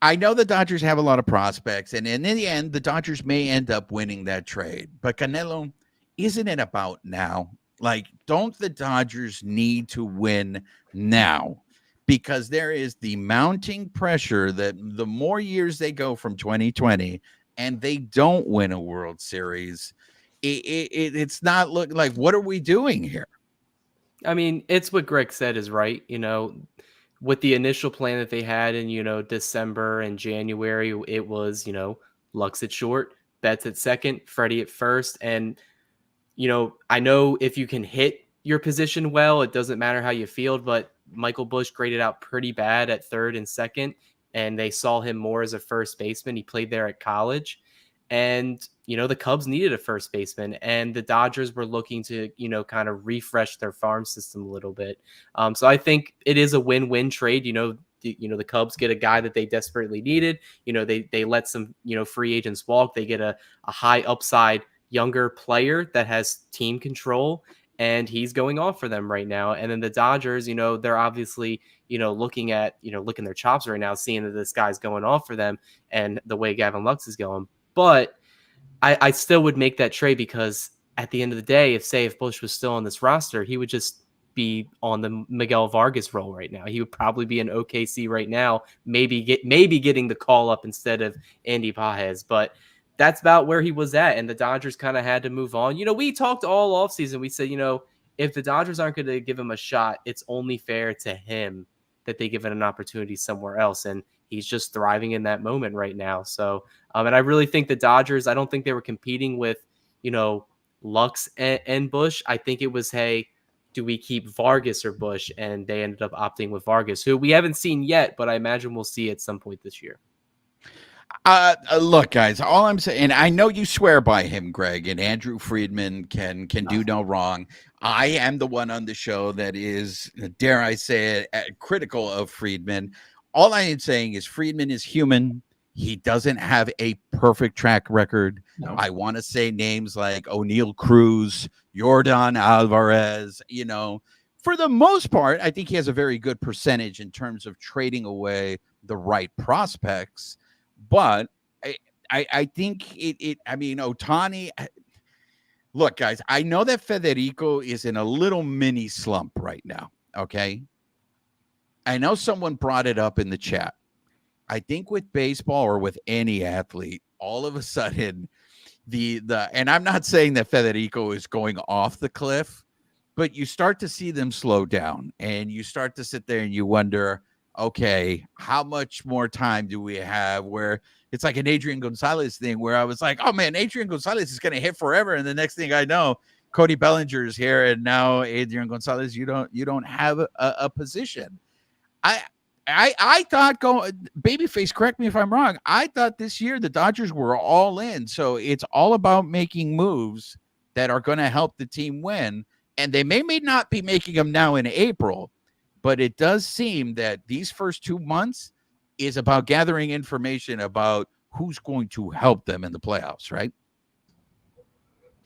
I know the Dodgers have a lot of prospects, and in the end, the Dodgers may end up winning that trade. But Canelo, isn't it about now? Like, don't the Dodgers need to win now? Because there is the mounting pressure that the more years they go from 2020 and they don't win a World Series, it's not looking like, what are we doing here? I mean, it's what Greg said is right. With the initial plan that they had in, December and January, it was, Lux at short, Betts at second, Freddie at first. And, I know if you can hit your position well, it doesn't matter how you field, but Michael Busch graded out pretty bad at third and second, and they saw him more as a first baseman. He played there at college. And, the Cubs needed a first baseman, and the Dodgers were looking to, kind of refresh their farm system a little bit. So I think it is a win-win trade. The Cubs get a guy that they desperately needed. They let some, free agents walk. They get a high upside younger player that has team control, and he's going off for them right now. And then the Dodgers, they're obviously, looking their chops right now, seeing that this guy's going off for them and the way Gavin Lux is going. But I still would make that trade, because at the end of the day, if Busch was still on this roster, he would just be on the Miguel Vargas role right now. He would probably be in OKC right now, maybe getting the call up instead of Andy Pages. But that's about where he was at, and the Dodgers kind of had to move on. We talked all offseason. We said, if the Dodgers aren't going to give him a shot, it's only fair to him that they give it an opportunity somewhere else. And he's just thriving in that moment right now. So, and I really think the Dodgers, I don't think they were competing with, Lux and Busch. I think it was, hey, do we keep Vargas or Busch? And they ended up opting with Vargas, who we haven't seen yet, but I imagine we'll see at some point this year. Look, guys, all I'm saying, and I know you swear by him, Greg, and Andrew Friedman can do no wrong. I am the one on the show that is, dare I say it, critical of Friedman. All I am saying is Friedman is human. He doesn't have a perfect track record. No. I want to say names like O'Neal Cruz, Yordan Alvarez, for the most part, I think he has a very good percentage in terms of trading away the right prospects. But I think I mean, Ohtani. Look, guys, I know that Federico is in a little mini slump right now. Okay. I know someone brought it up in the chat. I think with baseball or with any athlete, all of a sudden, and I'm not saying that Federico is going off the cliff, but you start to see them slow down and you start to sit there and you wonder, okay, how much more time do we have? Where it's like an Adrian Gonzalez thing where I was like, oh man, Adrian Gonzalez is going to hit forever. And the next thing I know, Cody Bellinger is here. And now Adrian Gonzalez, you don't have a position. I thought Babyface, correct me if I'm wrong. I thought this year the Dodgers were all in. So it's all about making moves that are going to help the team win. And they may not be making them now in April, but it does seem that these first 2 months is about gathering information about who's going to help them in the playoffs, right?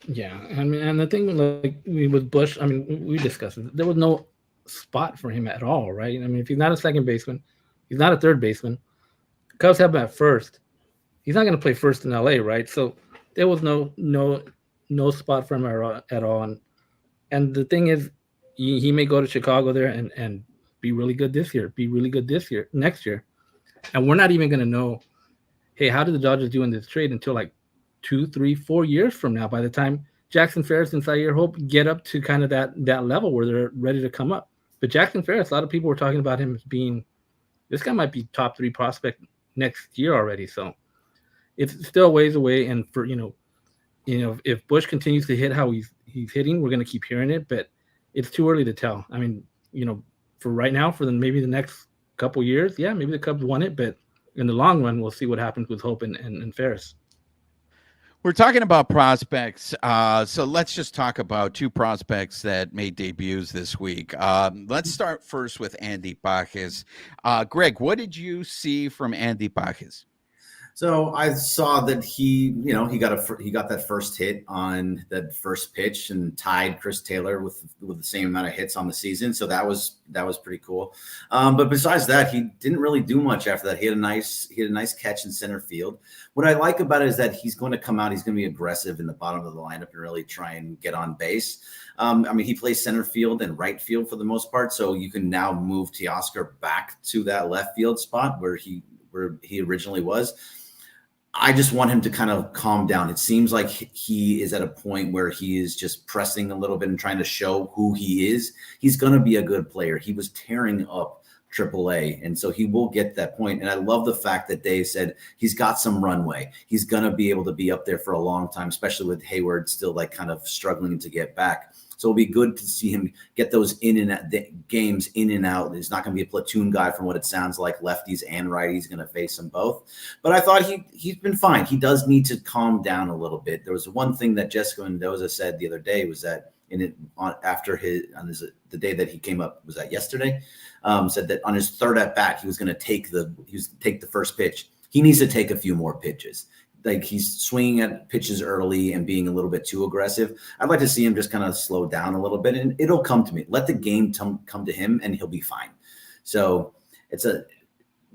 Yeah, I mean, and the thing like with Bush, I mean, we discussed it. There was no spot for him at all, right? I mean, if he's not a second baseman, he's not a third baseman. Cubs have him at first. He's not going to play first in LA, right? So there was no spot for him at all. And the thing is, he may go to Chicago there and be really good this year, next year. And we're not even going to know, hey, how did the Dodgers do in this trade until like 2, 3, 4 years from now, by the time Jackson Ferris and Zaire Hope get up to kind of that level where they're ready to come up. But Jackson Ferris, a lot of people were talking about him as being, this guy might be top 3 prospect next year already. So it's still a ways away. And for, if Bush continues to hit how he's hitting, we're going to keep hearing it, but it's too early to tell. I mean, for right now, for maybe the next couple years, yeah, maybe the Cubs won it, but in the long run, we'll see what happens with Hope and Ferris. We're talking about prospects, so let's just talk about 2 prospects that made debuts this week. Let's start first with Andy Pages. Greg, what did you see from Andy Pages? So I saw that he got that first hit on that first pitch and tied Chris Taylor with the same amount of hits on the season. So that was pretty cool. But besides that, he didn't really do much after that. He had a nice catch in center field. What I like about it is that he's going to come out. He's going to be aggressive in the bottom of the lineup and really try and get on base. I mean, he plays center field and right field for the most part. So you can now move Teoscar back to that left field spot where he originally was. I just want him to kind of calm down. It seems like he is at a point where he is just pressing a little bit and trying to show who he is. He's going to be a good player. He was tearing up AAA, and so he will get that point. And I love the fact that Dave said he's got some runway. He's going to be able to be up there for a long time, especially with Hayward still like kind of struggling to get back. So it'll be good to see him get those in and out games in and out. He's not going to be a platoon guy from what it sounds like. Lefties and righties going to face them both. But I thought he's been fine. He does need to calm down a little bit. There was one thing that Jessica Mendoza said the other day was that the day that he came up, was that yesterday? Said that on his third at bat, he was going to take the first pitch. He needs to take a few more pitches. Like he's swinging at pitches early and being a little bit too aggressive. I'd like to see him just kind of slow down a little bit, and it'll come to me. Let the game come to him, and he'll be fine. So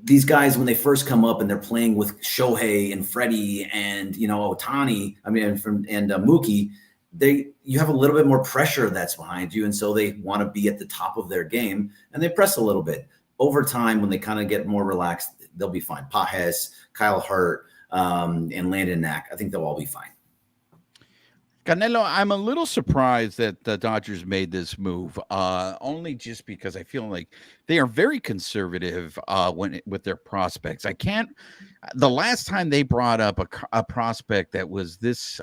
these guys, when they first come up and they're playing with Shohei and Freddie and Ohtani, and Mookie, you have a little bit more pressure that's behind you, and so they want to be at the top of their game, and they press a little bit. Over time, when they kind of get more relaxed, they'll be fine. Pages, Kyle Hurt, and Landon Knack, I think they'll all be fine. Canelo, I'm a little surprised that the Dodgers made this move, only just because I feel like they are very conservative with their prospects. The last time they brought up a prospect that was this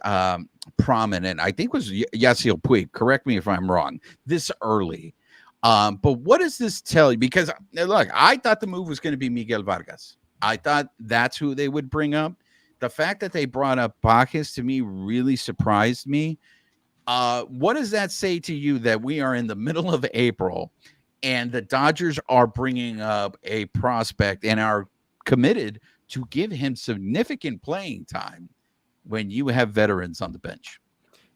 prominent, I think was Yasiel Puig. Correct me if I'm wrong. This early. But what does this tell you? Because look, I thought the move was going to be Miguel Vargas. I thought that's who they would bring up. The fact that they brought up Pages to me really surprised me. What does that say to you that we are in the middle of April and the Dodgers are bringing up a prospect and are committed to give him significant playing time when you have veterans on the bench?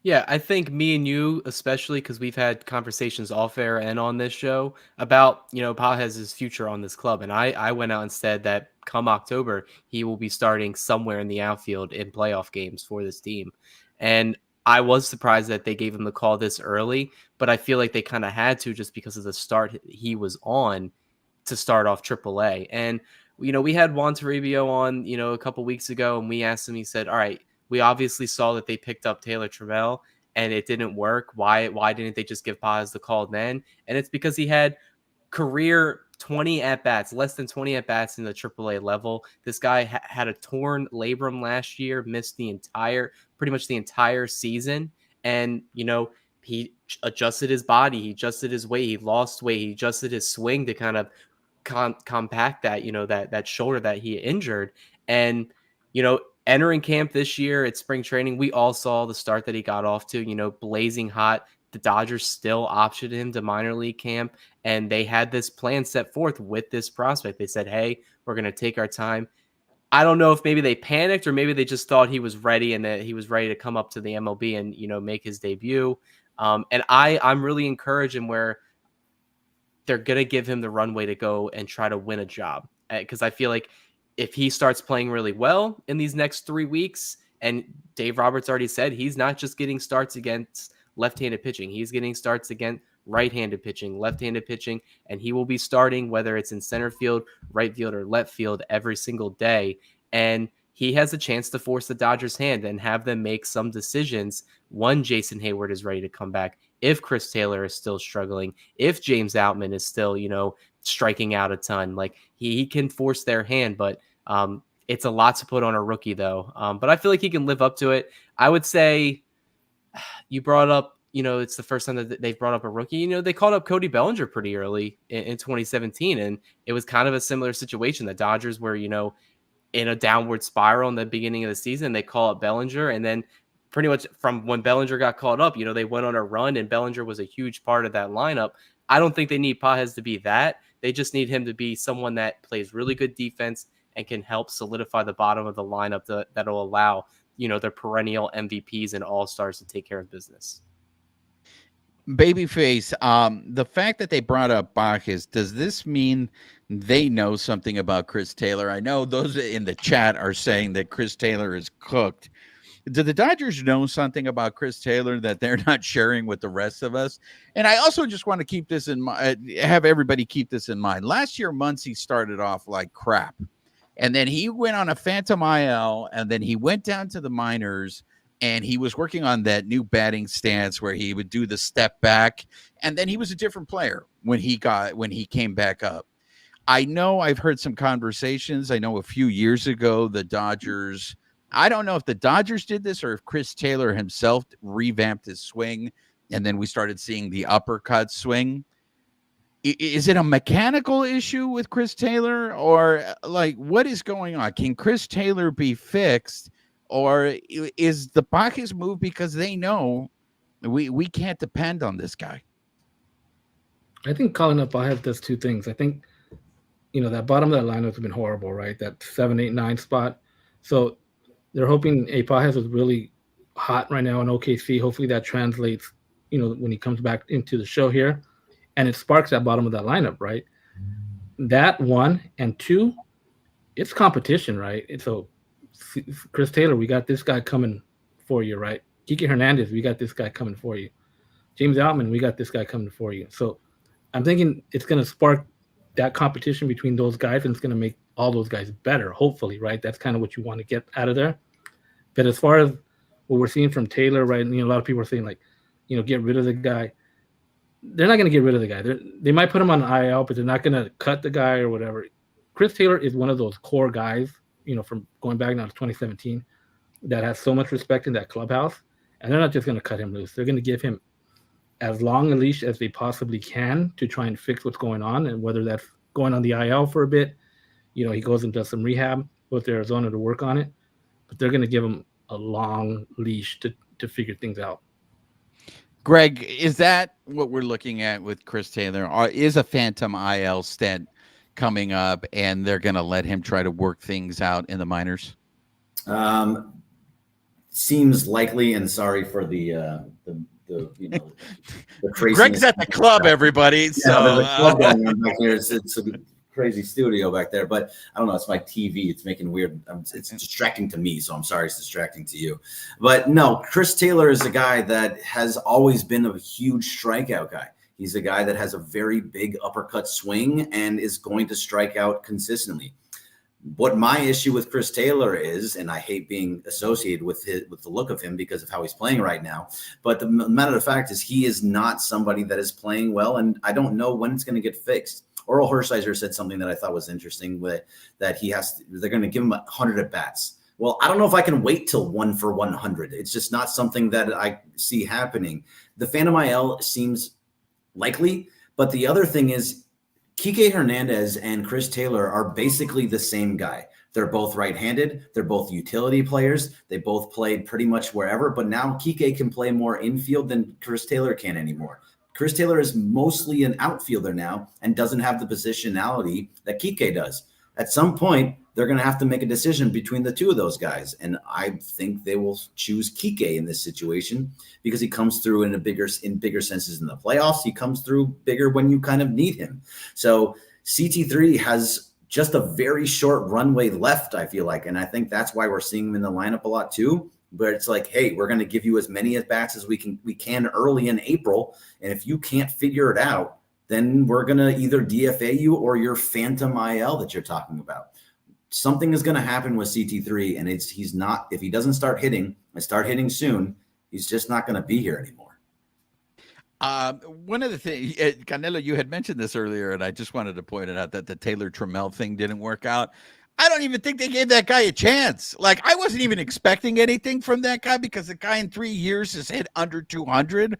Yeah, I think me and you, especially because we've had conversations off air and on this show about, Pages' future on this club. And I went out and said that come October, he will be starting somewhere in the outfield in playoff games for this team. And I was surprised that they gave him the call this early, but I feel like they kind of had to just because of the start he was on to start off AAA. And, we had Juan Toribio on, a couple weeks ago, and we asked him, he said, all right, we obviously saw that they picked up Taylor Trammell and it didn't work. Why didn't they just give Paz the call then? And it's because he had career 20 at-bats, less than 20 at-bats in the AAA level. This guy had a torn labrum last year, missed pretty much the entire season. And, he adjusted his body, he adjusted his weight, he lost weight, he adjusted his swing to kind of compact that, that shoulder that he injured. And, entering camp this year at spring training, we all saw the start that he got off to, blazing hot. The Dodgers still optioned him to minor league camp, and they had this plan set forth with this prospect. They said, hey, we're going to take our time. I don't know if maybe they panicked or maybe they just thought he was ready and that he was ready to come up to the MLB and, make his debut. And I'm really encouraged in where they're going to give him the runway to go and try to win a job. Because I feel like if he starts playing really well in these next 3 weeks, and Dave Roberts already said he's not just getting starts against left-handed pitching, he's getting starts against right-handed pitching, left-handed pitching, and he will be starting whether it's in center field, right field, or left field every single day. And he has a chance to force the Dodgers' hand and have them make some decisions when Jason Hayward is ready to come back, if Chris Taylor is still struggling, if James Outman is still, striking out a ton. Like he can force their hand, but it's a lot to put on a rookie though. But I feel like he can live up to it. I would say you brought up, it's the first time that they've brought up a rookie. They called up Cody Bellinger pretty early in 2017, and it was kind of a similar situation. The Dodgers were, in a downward spiral in the beginning of the season. They call up Bellinger, and then pretty much from when Bellinger got called up, they went on a run, and Bellinger was a huge part of that lineup. I don't think they need Pages to be that. They just need him to be someone that plays really good defense and can help solidify the bottom of the lineup that'll allow, their perennial MVPs and all-stars to take care of business. Babyface, the fact that they brought up Bacchus, does this mean they know something about Chris Taylor? I know those in the chat are saying that Chris Taylor is cooked. Do the Dodgers know something about Chris Taylor that they're not sharing with the rest of us? And I also just want to keep this in mind, have everybody keep this in mind. Last year, Muncy started off like crap. And then he went on a phantom IL, and then he went down to the minors, and he was working on that new batting stance where he would do the step back. And then he was a different player when he came back up. I know I've heard some conversations. I know a few years ago, the Dodgers, I don't know if the Dodgers did this or if Chris Taylor himself revamped his swing, and then we started seeing the uppercut swing. Is it a mechanical issue with Chris Taylor, or like what is going on? Can Chris Taylor be fixed, or is the Bacchus move because they know we can't depend on this guy? I think calling up Bacchus does two things. I think, that bottom of that lineup has been horrible, right? That 7, 8, 9 spot. So they're hoping Bacchus is really hot right now in OKC. Hopefully that translates, when he comes back into the show here, and it sparks that bottom of that lineup, right? That one, and two, it's competition, right? And so Chris Taylor, we got this guy coming for you, right? Kike Hernandez, we got this guy coming for you. James Outman, we got this guy coming for you. So I'm thinking it's going to spark that competition between those guys, and it's going to make all those guys better, hopefully, right? That's kind of what you want to get out of there. But as far as what we're seeing from Taylor, right, a lot of people are saying, like, get rid of the guy. They're not going to get rid of the guy. They might put him on IL, but they're not going to cut the guy or whatever. Chris Taylor is one of those core guys, from going back now to 2017, that has so much respect in that clubhouse, and they're not just going to cut him loose. They're going to give him as long a leash as they possibly can to try and fix what's going on, and whether that's going on the IL for a bit, he goes and does some rehab, goes to Arizona to work on it, but they're going to give him a long leash to figure things out. Greg, is that what we're looking at with Chris Taylor? Or is a phantom IL stint coming up, and they're going to let him try to work things out in the minors? seems likely, and sorry for the crazy. Greg's at the club, everybody. So there's a club going on back here. It's a crazy studio back there, but I don't know. It's my TV. It's making weird. It's distracting to me, so I'm sorry it's distracting to you. But no, Chris Taylor is a guy that has always been a huge strikeout guy. He's a guy that has a very big uppercut swing and is going to strike out consistently. What my issue with Chris Taylor is, and I hate being associated with the look of him because of how he's playing right now, but the matter of fact is he is not somebody that is playing well, and I don't know when it's going to get fixed. Oral Hershiser said something that I thought was interesting, that they're going to give him 100 at bats. Well, I don't know if I can wait till 1 for 100. It's just not something that I see happening. The Phantom IL seems likely, but the other thing is Kike Hernandez and Chris Taylor are basically the same guy. They're both right-handed. They're both utility players. They both played pretty much wherever, but now Kike can play more infield than Chris Taylor can anymore. Chris Taylor is mostly an outfielder now and doesn't have the positionality that Kike does. At some point, they're going to have to make a decision between the two of those guys. And I think they will choose Kike in this situation because he comes through in bigger senses in the playoffs. He comes through bigger when you kind of need him. So CT3 has just a very short runway left, I feel like. And I think that's why we're seeing him in the lineup a lot too. But it's like, hey, we're going to give you as many at bats as we can early in April. And if you can't figure it out, then we're going to either DFA you or your Phantom IL that you're talking about. Something is going to happen with CT3, and he's not, if he doesn't start hitting and start hitting soon, he's just not going to be here anymore. One of the things, Canelo, you had mentioned this earlier, and I just wanted to point it out that the Taylor Trammell thing didn't work out. I don't even think they gave that guy a chance. Like, I wasn't even expecting anything from that guy because the guy in 3 years has hit under 200.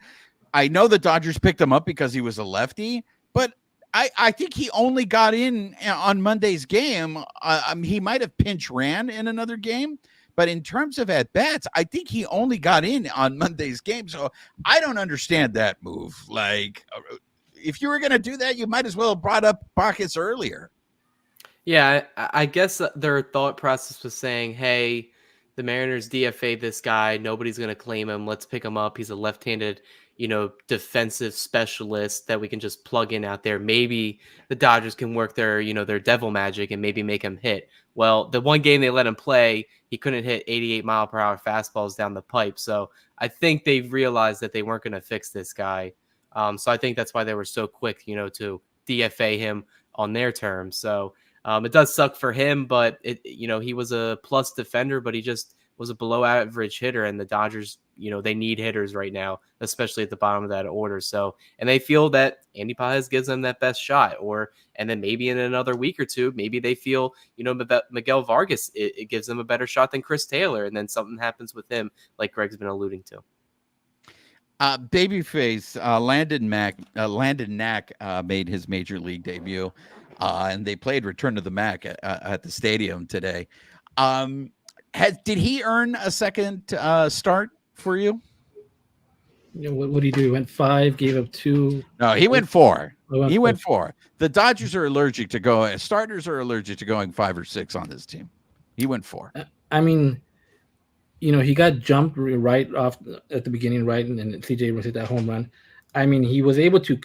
I know the Dodgers picked him up because he was a lefty, but I think he only got in on Monday's game. He might have pinch ran in another game, but in terms of at-bats, I think he only got in on Monday's game. So I don't understand that move. Like, if you were going to do that, you might as well have brought up Bacchus earlier. Yeah, I guess their thought process was saying, hey, the Mariners DFA this guy. Nobody's going to claim him. Let's pick him up. He's a left-handed, defensive specialist that we can just plug in out there. Maybe the Dodgers can work their devil magic and maybe make him hit. Well, the one game they let him play, he couldn't hit 88-mile-per-hour fastballs down the pipe. So I think they realized that they weren't going to fix this guy. So I think that's why they were so quick, to DFA him on their terms. So it does suck for him, but he was a plus defender, but he just was a below average hitter, and the Dodgers, they need hitters right now, especially at the bottom of that order. So, and they feel that Andy Pages gives them that best shot, and then maybe in another week or two, maybe they feel, Miguel Vargas, it gives them a better shot than Chris Taylor. And then something happens with him, like Greg's been alluding to. Babyface, Landon Knack made his major league debut. And they played Return to the Mac at the stadium today. Did he earn a second start for you? What did he do? He went 5, gave up 2. No, he went 4. He went 4. The Dodgers are allergic to going. Starters are allergic to going 5 or 6 on this team. He went 4. I mean, he got jumped right off at the beginning, right, and then CJ was hit that home run. I mean, he was able to,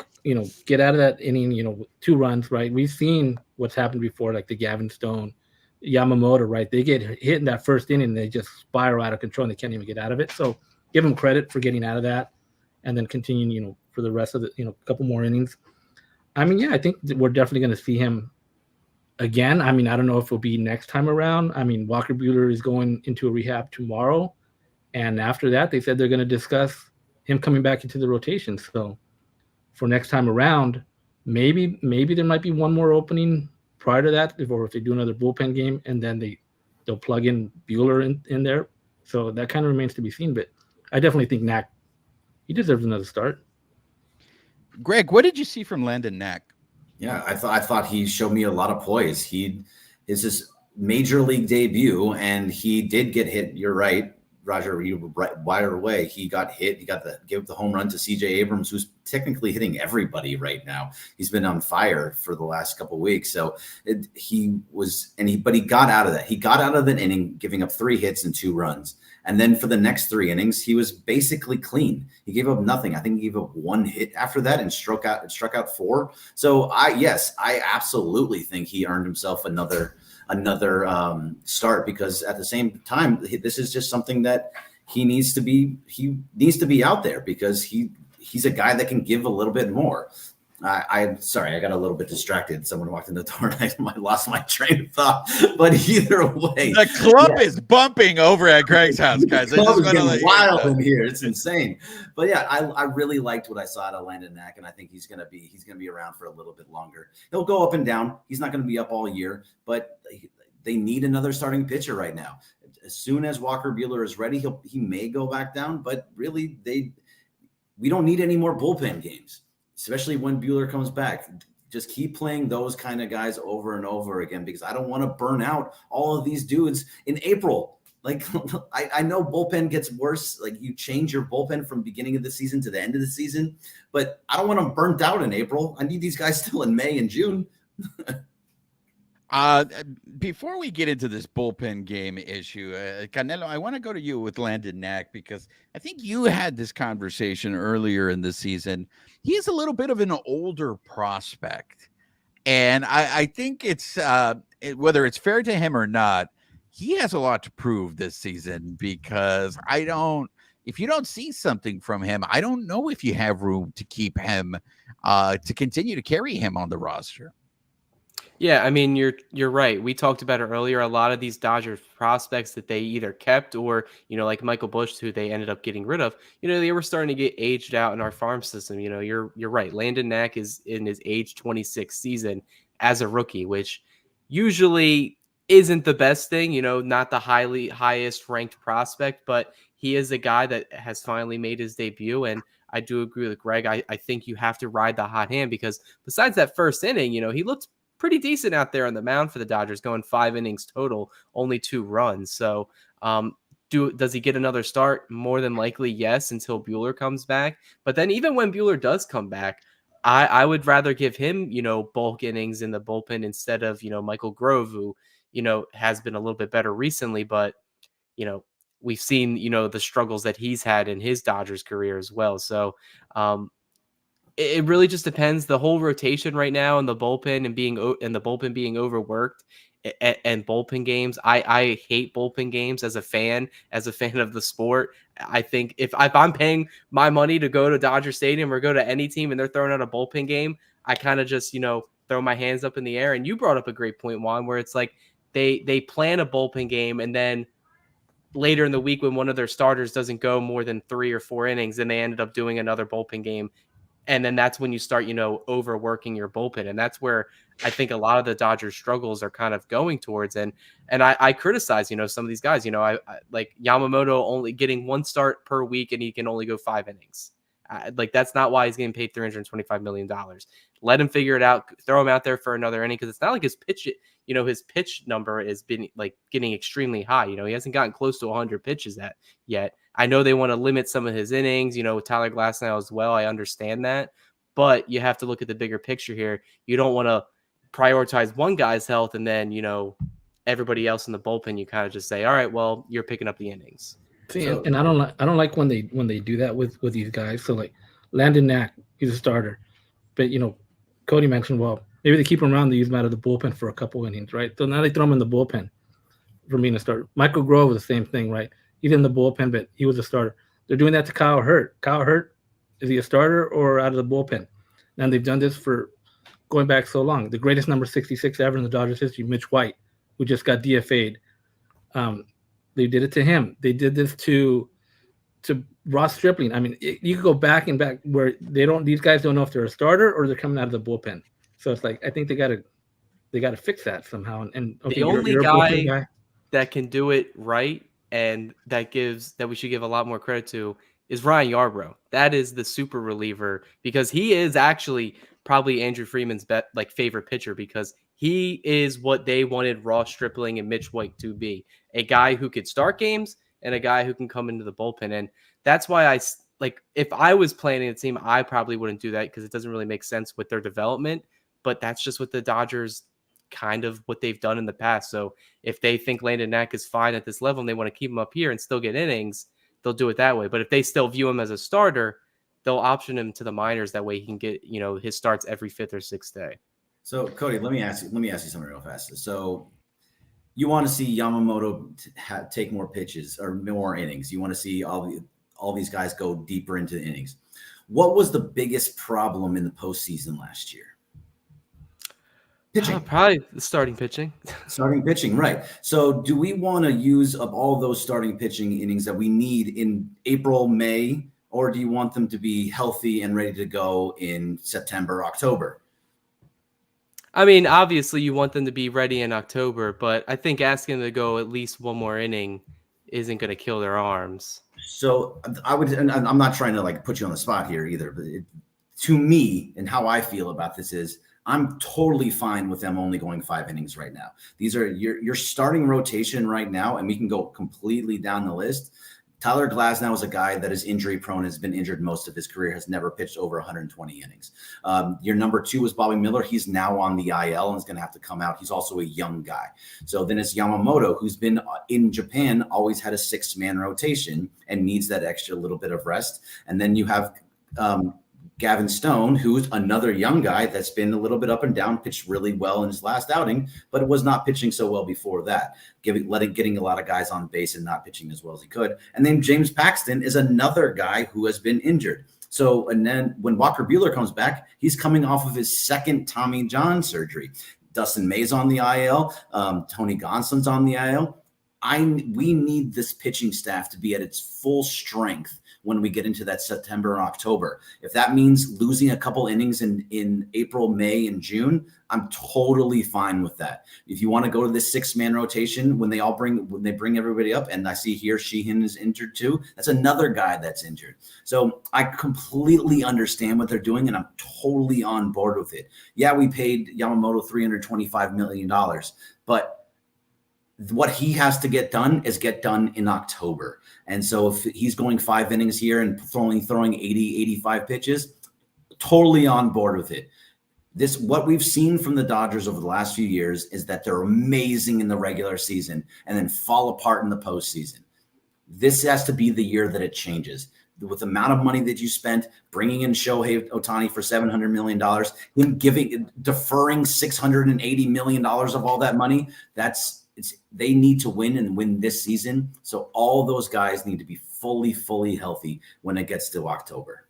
get out of that inning, 2 runs, right? We've seen what's happened before, like the Gavin Stone, Yamamoto, right? They get hit in that first inning, and they just spiral out of control, and they can't even get out of it. So give him credit for getting out of that and then continue, for the rest of the, couple more innings. I mean, yeah, I think we're definitely going to see him again. I mean, I don't know if it'll be next time around. I mean, Walker Buehler is going into a rehab tomorrow. And after that, they said they're going to discuss him coming back into the rotation. So for next time around, maybe there might be one more opening prior to that, or if they do another bullpen game, and then they'll plug in Buehler in there. So that kind of remains to be seen. But I definitely think Knack, he deserves another start. Greg, what did you see from Landon Knack? Yeah, I thought he showed me a lot of poise. Is his major league debut, and he did get hit. You're right. Roger, you were right away. He got hit. He gave the home run to CJ Abrams, who's technically hitting everybody right now. He's been on fire for the last couple of weeks. So but he got out of that. He got out of the inning, giving up 3 hits and 2 runs. And then for the next 3 innings, he was basically clean. He gave up nothing. I think he gave up 1 hit after that and struck out 4. So I absolutely think he earned himself another start, because at the same time, this is just something that he needs to be out there, because he's a guy that can give a little bit more. I'm sorry, I got a little bit distracted. Someone walked in the door and I lost my train of thought. But either way, the club is bumping over at Greg's house, guys. The club is getting wild in here. It's insane. But yeah, I really liked what I saw out of Landon Knack, and I think he's gonna be around for a little bit longer. He'll go up and down. He's not going to be up all year, but they need another starting pitcher right now. As soon as Walker Buehler is ready, he may go back down. But really, we don't need any more bullpen games, especially when Buehler comes back. Just keep playing those kind of guys over and over again, because I don't want to burn out all of these dudes in April. Like, I know bullpen gets worse. Like, you change your bullpen from beginning of the season to the end of the season, but I don't want them burnt out in April. I need these guys still in May and June. Before we get into this bullpen game issue, Canelo, I want to go to you with Landon Knack, because I think you had this conversation earlier in the season. He is a little bit of an older prospect, and I think it's whether it's fair to him or not, he has a lot to prove this season, because if you don't see something from him, I don't know if you have room to keep him to continue to carry him on the roster. Yeah, I mean, you're right. We talked about it earlier. A lot of these Dodgers prospects that they either kept or, like Michael Busch, who they ended up getting rid of, they were starting to get aged out in our farm system. You're right. Landon Knack is in his age 26 season as a rookie, which usually isn't the best thing, not the highest ranked prospect, but he is a guy that has finally made his debut. And I do agree with Greg. I think you have to ride the hot hand, because besides that first inning, he looked pretty decent out there on the mound for the Dodgers, going 5 innings total, only 2 runs. So does he get another start? More than likely, yes, until Buehler comes back. But then even when Buehler does come back, I would rather give him, bulk innings in the bullpen instead of, Michael Grove, who, has been a little bit better recently. But, we've seen, the struggles that he's had in his Dodgers career as well. So it really just depends. The whole rotation right now in the bullpen and being overworked and bullpen games. I hate bullpen games as a fan of the sport. I think if I'm paying my money to go to Dodger Stadium or go to any team and they're throwing out a bullpen game, I kind of just, throw my hands up in the air. And you brought up a great point, Juan, where it's like they plan a bullpen game, and then later in the week when one of their starters doesn't go more than 3 or 4 innings, and they ended up doing another bullpen game. And then that's when you start, overworking your bullpen. And that's where I think a lot of the Dodgers struggles are kind of going towards. And I criticize, some of these guys, I like Yamamoto only getting 1 start per week and he can only go 5 innings. Like, that's not why he's getting paid $325 million. Let him figure it out. Throw him out there for another inning, because it's not like his pitch number has been like getting extremely high. He hasn't gotten close to 100 pitches yet. I know they want to limit some of his innings, with Tyler Glasnow as well. I understand that, but you have to look at the bigger picture here. You don't want to prioritize one guy's health and then, everybody else in the bullpen, you kind of just say, all right, well, you're picking up the innings. See, and I don't like when they do that with these guys. So like Landon Knack, he's a starter, but Cody mentioned, well, maybe they keep him around, they use him out of the bullpen for a couple innings, right? So now they throw him in the bullpen for being a starter. Michael Grove was the same thing, right? He's in the bullpen, but he was a starter. They're doing that to Kyle Hurt. Kyle Hurt, is he a starter or out of the bullpen? And they've done this for going back so long. The greatest number 66 ever in the Dodgers history, Mitch White, who just got DFA'd. They did it to him. They did this to Ross Stripling. I mean, you could go back and back where these guys don't know if they're a starter or they're coming out of the bullpen. So it's like, I think they gotta fix that somehow. And okay, the only guy that can do it right, and that we should give a lot more credit to, is Ryan Yarbrough. That is the super reliever, because he is actually probably Andrew Freeman's favorite pitcher, because he is what they wanted Ross Stripling and Mitch White to be. A guy who could start games and a guy who can come into the bullpen. And that's why like, if I was planning a team, I probably wouldn't do that because it doesn't really make sense with their development. But that's just what the Dodgers kind of what they've done in the past. So if they think Landon Knack is fine at this level and they want to keep him up here and still get innings, they'll do it that way. But if they still view him as a starter, they'll option him to the minors. That way he can get, his starts every 5th or 6th day. So Cody, let me ask you something real fast. So you want to see Yamamoto take more pitches or more innings. You want to see all these guys go deeper into the innings. What was the biggest problem in the postseason last year? Pitching. Probably the starting pitching. Starting pitching, right. So do we want to use up all those starting pitching innings that we need in April, May, or do you want them to be healthy and ready to go in September, October? I mean, obviously you want them to be ready in October, but I think asking them to go at least one more inning isn't going to kill their arms. So I would, and I'm not trying to like put you on the spot here either, but to me and how I feel about this is I'm totally fine with them only going 5 innings right now. These are your starting rotation right now, and we can go completely down the list. Tyler Glasnow is a guy that is injury prone, has been injured most of his career, has never pitched over 120 innings. Your number 2 is Bobby Miller. He's now on the IL and is going to have to come out. He's also a young guy. So then it's Yamamoto, who's been in Japan, always had a 6-man rotation and needs that extra little bit of rest. And then you have Gavin Stone, who's another young guy that's been a little bit up and down, pitched really well in his last outing, but was not pitching so well before that, getting a lot of guys on base and not pitching as well as he could. And then James Paxton is another guy who has been injured. So, and then when Walker Buehler comes back, he's coming off of his 2nd Tommy John surgery. Dustin May's on the IL. Tony Gonsolin's on the IL. We need this pitching staff to be at its full strength when we get into that September and October. If that means losing a couple innings in April, May, and June, I'm totally fine with that. If you want to go to this 6-man rotation when they bring everybody up, and I see here Sheehan is injured too, that's another guy that's injured. So I completely understand what they're doing, and I'm totally on board with it. Yeah, we paid Yamamoto $325 million, but what he has to get done is get done in October. And so if he's going 5 innings here and throwing 80, 85 pitches, totally on board with it. What we've seen from the Dodgers over the last few years is that they're amazing in the regular season and then fall apart in the postseason. This has to be the year that it changes. With the amount of money that you spent, bringing in Shohei Ohtani for $700 million, him deferring $680 million of all that money, they need to win and win this season. So all those guys need to be fully healthy when it gets to October.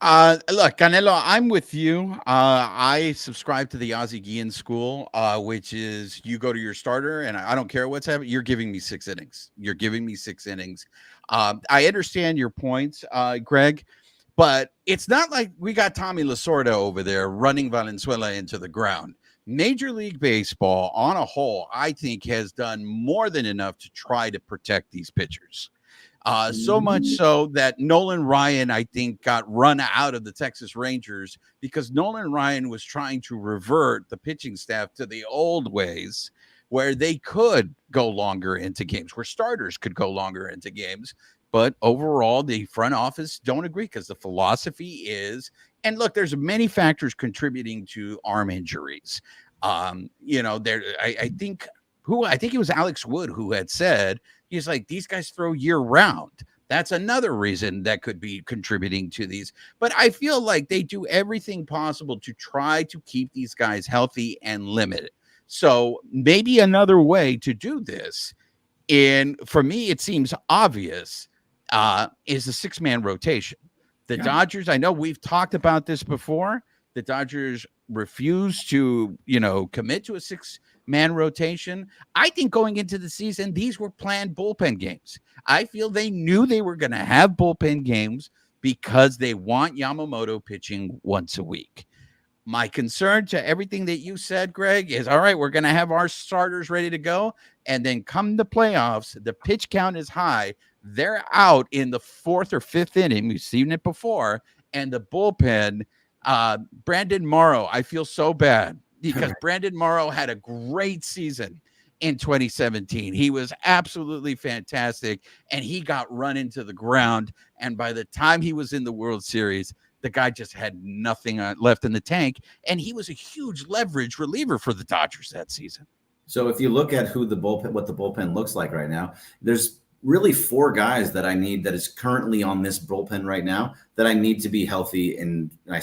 Look, Canelo, I'm with you. I subscribe to the Ozzie Guillen school, which is you go to your starter, and I don't care what's happening. You're giving me 6 innings. You're giving me 6 innings. I understand your points, Greg, but it's not like we got Tommy Lasorda over there running Valenzuela into the ground. Major League Baseball, on a whole, I think has done more than enough to try to protect these pitchers. So much so that Nolan Ryan, I think, got run out of the Texas Rangers because Nolan Ryan was trying to revert the pitching staff to the old ways where they could go longer into games, where starters could go longer into games. But overall, the front office don't agree because the philosophy is, and look, there's many factors contributing to arm injuries. I think it was Alex Wood who had said, he's like, these guys throw year round. That's another reason that could be contributing to these. But I feel like they do everything possible to try to keep these guys healthy and limited. So maybe another way to do this, for me, it seems obvious, is a 6-man rotation. The Dodgers, I know we've talked about this before. The Dodgers refuse to, commit to a 6-man rotation. I think going into the season, these were planned bullpen games. I feel they knew they were going to have bullpen games because they want Yamamoto pitching once a week. My concern to everything that you said, Greg, is all right, we're going to have our starters ready to go. And then come the playoffs, the pitch count is high. They're out in the 4th or 5th inning. We've seen it before. And the bullpen, Brandon Morrow, I feel so bad because Brandon Morrow had a great season. in 2017. He was absolutely fantastic, and he got run into the ground. And by the time he was in the World Series, the guy just had nothing left in the tank, and he was a huge leverage reliever for the Dodgers that season. So if you look at what the bullpen looks like right now, there's really 4 guys that I need that is currently on this bullpen right now that I need to be healthy. And I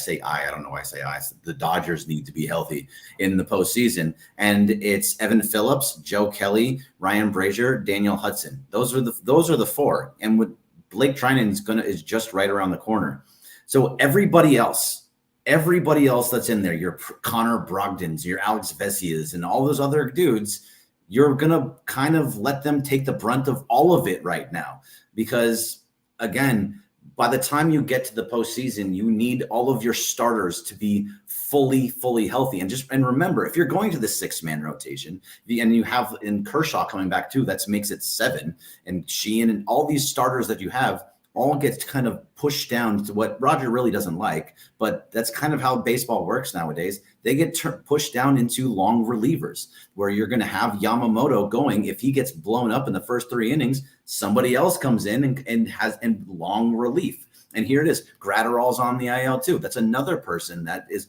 don't know why I say I. The Dodgers need to be healthy in the postseason. And it's Evan Phillips, Joe Kelly, Ryan Brazier, Daniel Hudson. Those are the 4. And with Blake Trinan is just right around the corner. So everybody else that's in there, your Connor Brogdons, your Alex Vesias, and all those other dudes, you're going to kind of let them take the brunt of all of it right now. Because, again, by the time you get to the postseason, you need all of your starters to be fully healthy. And remember, if you're going to the 6-man rotation, and you have in Kershaw coming back too, that makes it 7, and Sheehan and all these starters that you have, all gets kind of pushed down to what Roger really doesn't like, but that's kind of how baseball works nowadays. They get pushed down into long relievers where you're going to have Yamamoto going. If he gets blown up in the first 3 innings, somebody else comes in and has long relief. And here it is. Gratterall's on the IL too. That's another person that is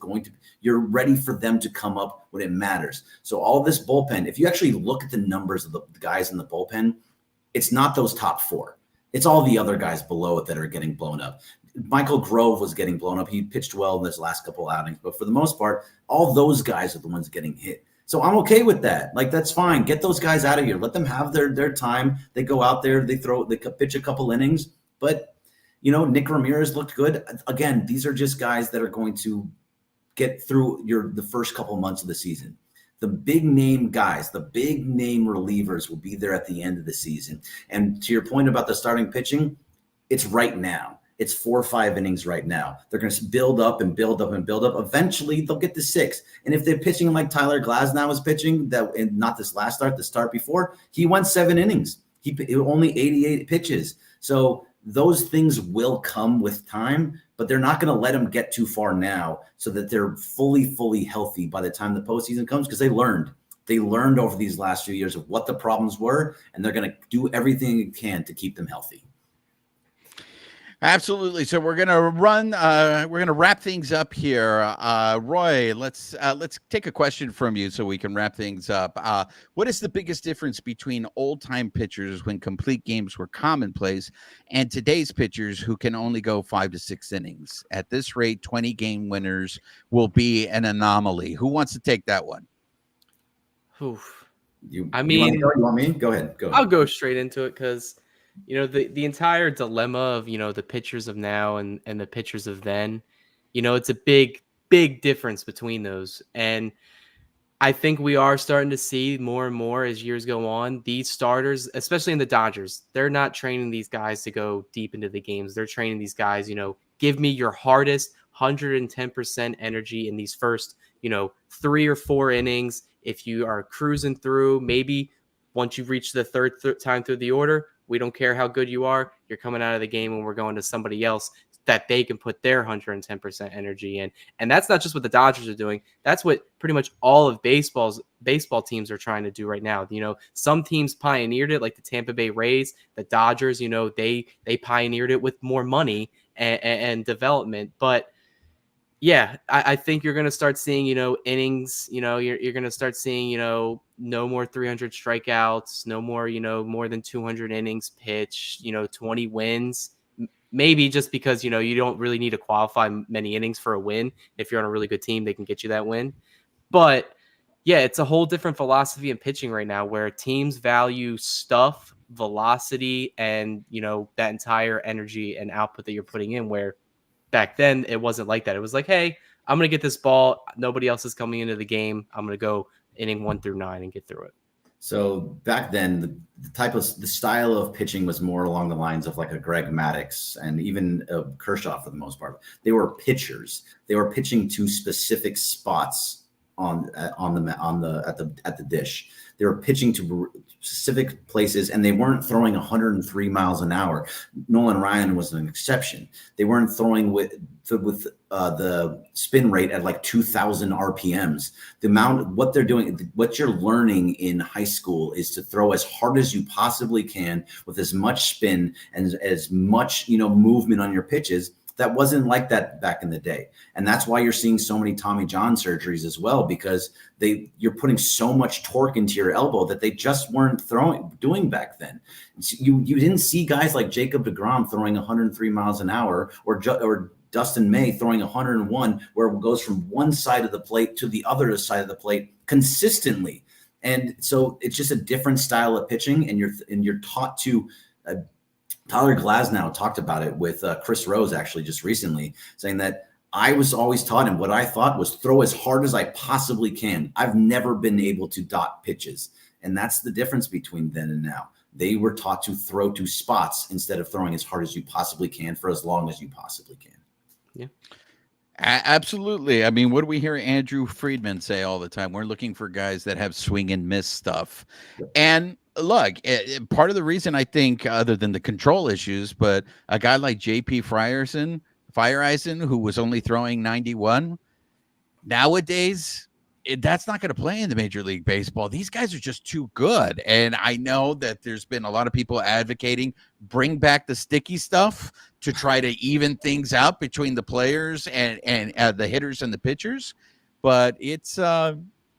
you're ready for them to come up when it matters. So all this bullpen, if you actually look at the numbers of the guys in the bullpen, it's not those top 4. It's all the other guys below it that are getting blown up. Michael Grove was getting blown up. He pitched well in his last couple outings, but for the most part, all those guys are the ones getting hit. So I'm okay with that. Like, that's fine. Get those guys out of here. Let them have their time. They go out there, they pitch a couple innings. But, Nick Ramirez looked good. Again, these are just guys that are going to get through the first couple months of the season. The big name guys, the big name relievers will be there at the end of the season. And to your point about the starting pitching, it's right now. It's 4 or 5 innings right now. They're going to build up and build up and build up. Eventually, they'll get to 6. And if they're pitching like Tyler Glasnow was pitching, and not this last start, the start before, he went 7 innings. He only 88 pitches. So those things will come with time, but they're not going to let them get too far now so that they're fully healthy by the time the postseason comes, because they learned over these last few years of what the problems were, and they're going to do everything they can to keep them healthy. Absolutely. So we're gonna wrap things up here. Roy, let's take a question from you so we can wrap things up. What is the biggest difference between old-time pitchers when complete games were commonplace and today's pitchers who can only go 5 to 6 innings? At this rate, 20 game winners will be an anomaly. Who wants to take that one? Oof. You want me? Go ahead. I'll go straight into it because the entire dilemma of the pitchers of now and the pitchers of then, it's a big difference between those. And I think we are starting to see more and more as years go on, these starters, especially in the Dodgers, they're not training these guys to go deep into the games. They're training these guys, give me your hardest 110% energy in these first 3 or 4 innings. If you are cruising through, maybe once you've reached the third time through the order, we don't care how good you are. You're coming out of the game and we're going to somebody else that they can put their 110% energy in. And that's not just what the Dodgers are doing. That's what pretty much all of baseball teams are trying to do right now. Some teams pioneered it, like the Tampa Bay Rays. The Dodgers, they pioneered it with more money and development. But yeah, I think you're going to start seeing, innings, you're going to start seeing, no more 300 strikeouts, no more, more than 200 innings pitched, 20 wins, maybe just because, you don't really need to qualify many innings for a win. If you're on a really good team, they can get you that win. But yeah, it's a whole different philosophy in pitching right now where teams value stuff, velocity, and, that entire energy and output that you're putting in, where back then it wasn't like that. It was like, hey, I'm going to get this ball. Nobody else is coming into the game. I'm going to go inning 1 through 9 and get through it. So back then, the style of pitching was more along the lines of like a Greg Maddux and even Kershaw for the most part. They were pitchers. They were pitching to specific spots at the dish. They were pitching to specific places, and they weren't throwing 103 miles an hour. Nolan Ryan was an exception. They weren't throwing with the spin rate at like 2,000 RPMs. What they're doing, what you're learning in high school is to throw as hard as you possibly can with as much spin and as much, movement on your pitches. That wasn't like that back in the day. And that's why you're seeing so many Tommy John surgeries as well, because you're putting so much torque into your elbow that they just weren't doing back then. You didn't see guys like Jacob deGrom throwing 103 miles an hour or Dustin May throwing 101, where it goes from one side of the plate to the other side of the plate consistently. And so it's just a different style of pitching, and you're taught to Tyler Glasnow talked about it with Chris Rose actually just recently, saying that I was always taught him what I thought was throw as hard as I possibly can. I've never been able to dot pitches. And that's the difference between then and now. They were taught to throw to spots instead of throwing as hard as you possibly can for as long as you possibly can. Yeah. Absolutely. I mean, what do we hear Andrew Friedman say all the time? We're looking for guys that have swing and miss stuff. And look, part of the reason I think, other than the control issues, but a guy like JP Feyereisen, who was only throwing 91, nowadays, that's not going to play in the Major League Baseball. These guys are just too good. And I know that there's been a lot of people advocating bring back the sticky stuff to try to even things out between the players and the hitters and the pitchers. But it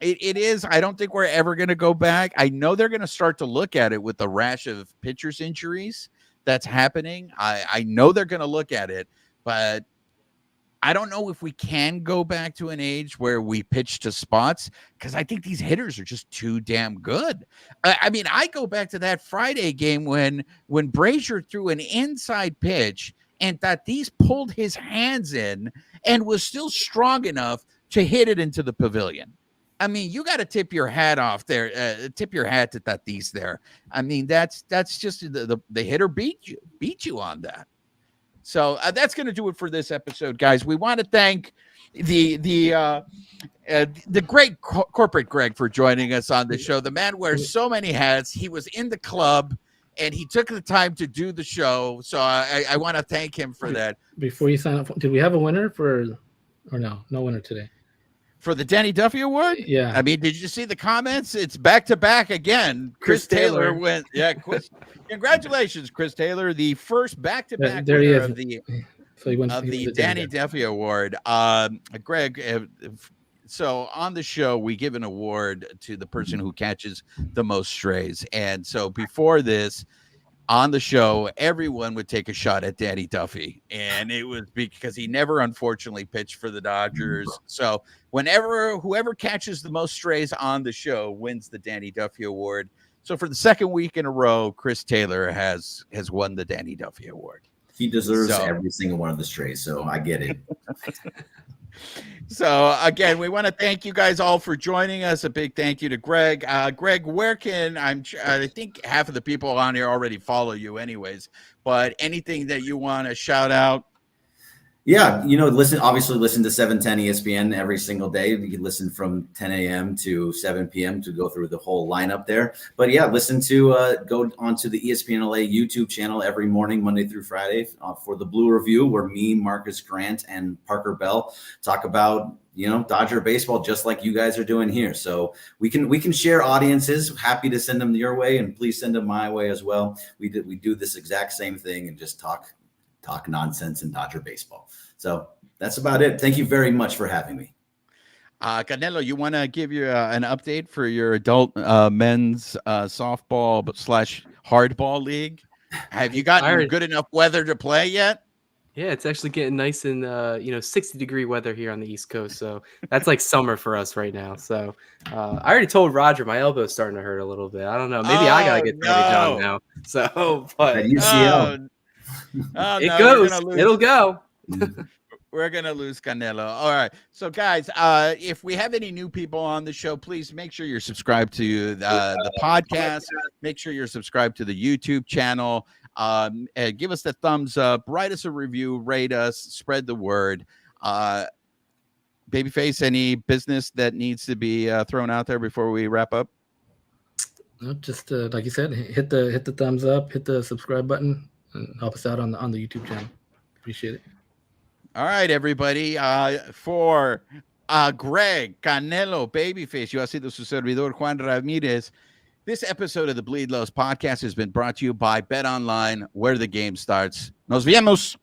is. I don't think we're ever going to go back. I know they're going to start to look at it with the rash of pitchers injuries that's happening. I know they're going to look at it, but I don't know if we can go back to an age where we pitch to spots, because I think these hitters are just too damn good. I mean, I go back to that Friday game when Brazier threw an inside pitch and Tatis pulled his hands in and was still strong enough to hit it into the pavilion. I mean, you got to tip your hat off there. Tip your hat to Tatis there. I mean, that's just the hitter beat you on that. So that's going to do it for this episode, guys. We want to thank the great corporate Greg for joining us on the show. The man wears so many hats. He was in the club, and he took the time to do the show. So I want to thank him for that. Before you sign up, did we have a winner or no? No winner today. For the Danny Duffy Award? Yeah. I mean, did you see the comments? It's back-to-back again. Chris Taylor went. Yeah, congratulations, Chris Taylor, the first back-to-back winner of the Danny Duffy Award. Greg, so on the show, we give an award to the person who catches the most strays. And so before this, on the show, everyone would take a shot at Danny Duffy, and it was because he never, unfortunately, pitched for the Dodgers. So whoever catches the most strays on the show wins the Danny Duffy Award. So for the second week in a row, Chris Taylor has won the Danny Duffy Award. He deserves every single one of the strays, so I get it. So again, we want to thank you guys all for joining us. A big thank you to Greg. Greg, where can I think half of the people on here already follow you anyways, but anything that you want to shout out? Yeah, obviously listen to 710 ESPN every single day. You can listen from 10 a.m. to 7 p.m. to go through the whole lineup there. But yeah, go onto the ESPN LA YouTube channel every morning, Monday through Friday, for the Blue Review, where me, Marcus Grant, and Parker Bell talk about Dodger baseball, just like you guys are doing here. So we can share audiences. Happy to send them your way, and please send them my way as well. We do this exact same thing and just talk nonsense in Dodger baseball. So that's about it. Thank you very much for having me. Canelo, you want to give you an update for your adult men's softball / hardball league? Have you gotten good enough weather to play yet? Yeah, it's actually getting nice and 60-degree weather here on the East Coast. So that's like summer for us right now. So I already told Roger my elbow's starting to hurt a little bit. I don't know. Maybe I gotta get Tommy John now. So, but UCL. It goes. It'll go. We're going to lose Canelo. All right. So, guys, if we have any new people on the show, please make sure you're subscribed to the podcast. Make sure you're subscribed to the YouTube channel. Give us the thumbs up. Write us a review. Rate us. Spread the word. Babyface, any business that needs to be thrown out there before we wrap up? No, just like you said, hit the thumbs up, hit the subscribe button, and help us out on the YouTube channel. Appreciate it. All right, everybody. For Greg, Canelo, Babyface, yo ha sido su servidor Juan Ramirez. This episode of the Bleed Lows podcast has been brought to you by Bet Online, where the game starts. Nos vemos.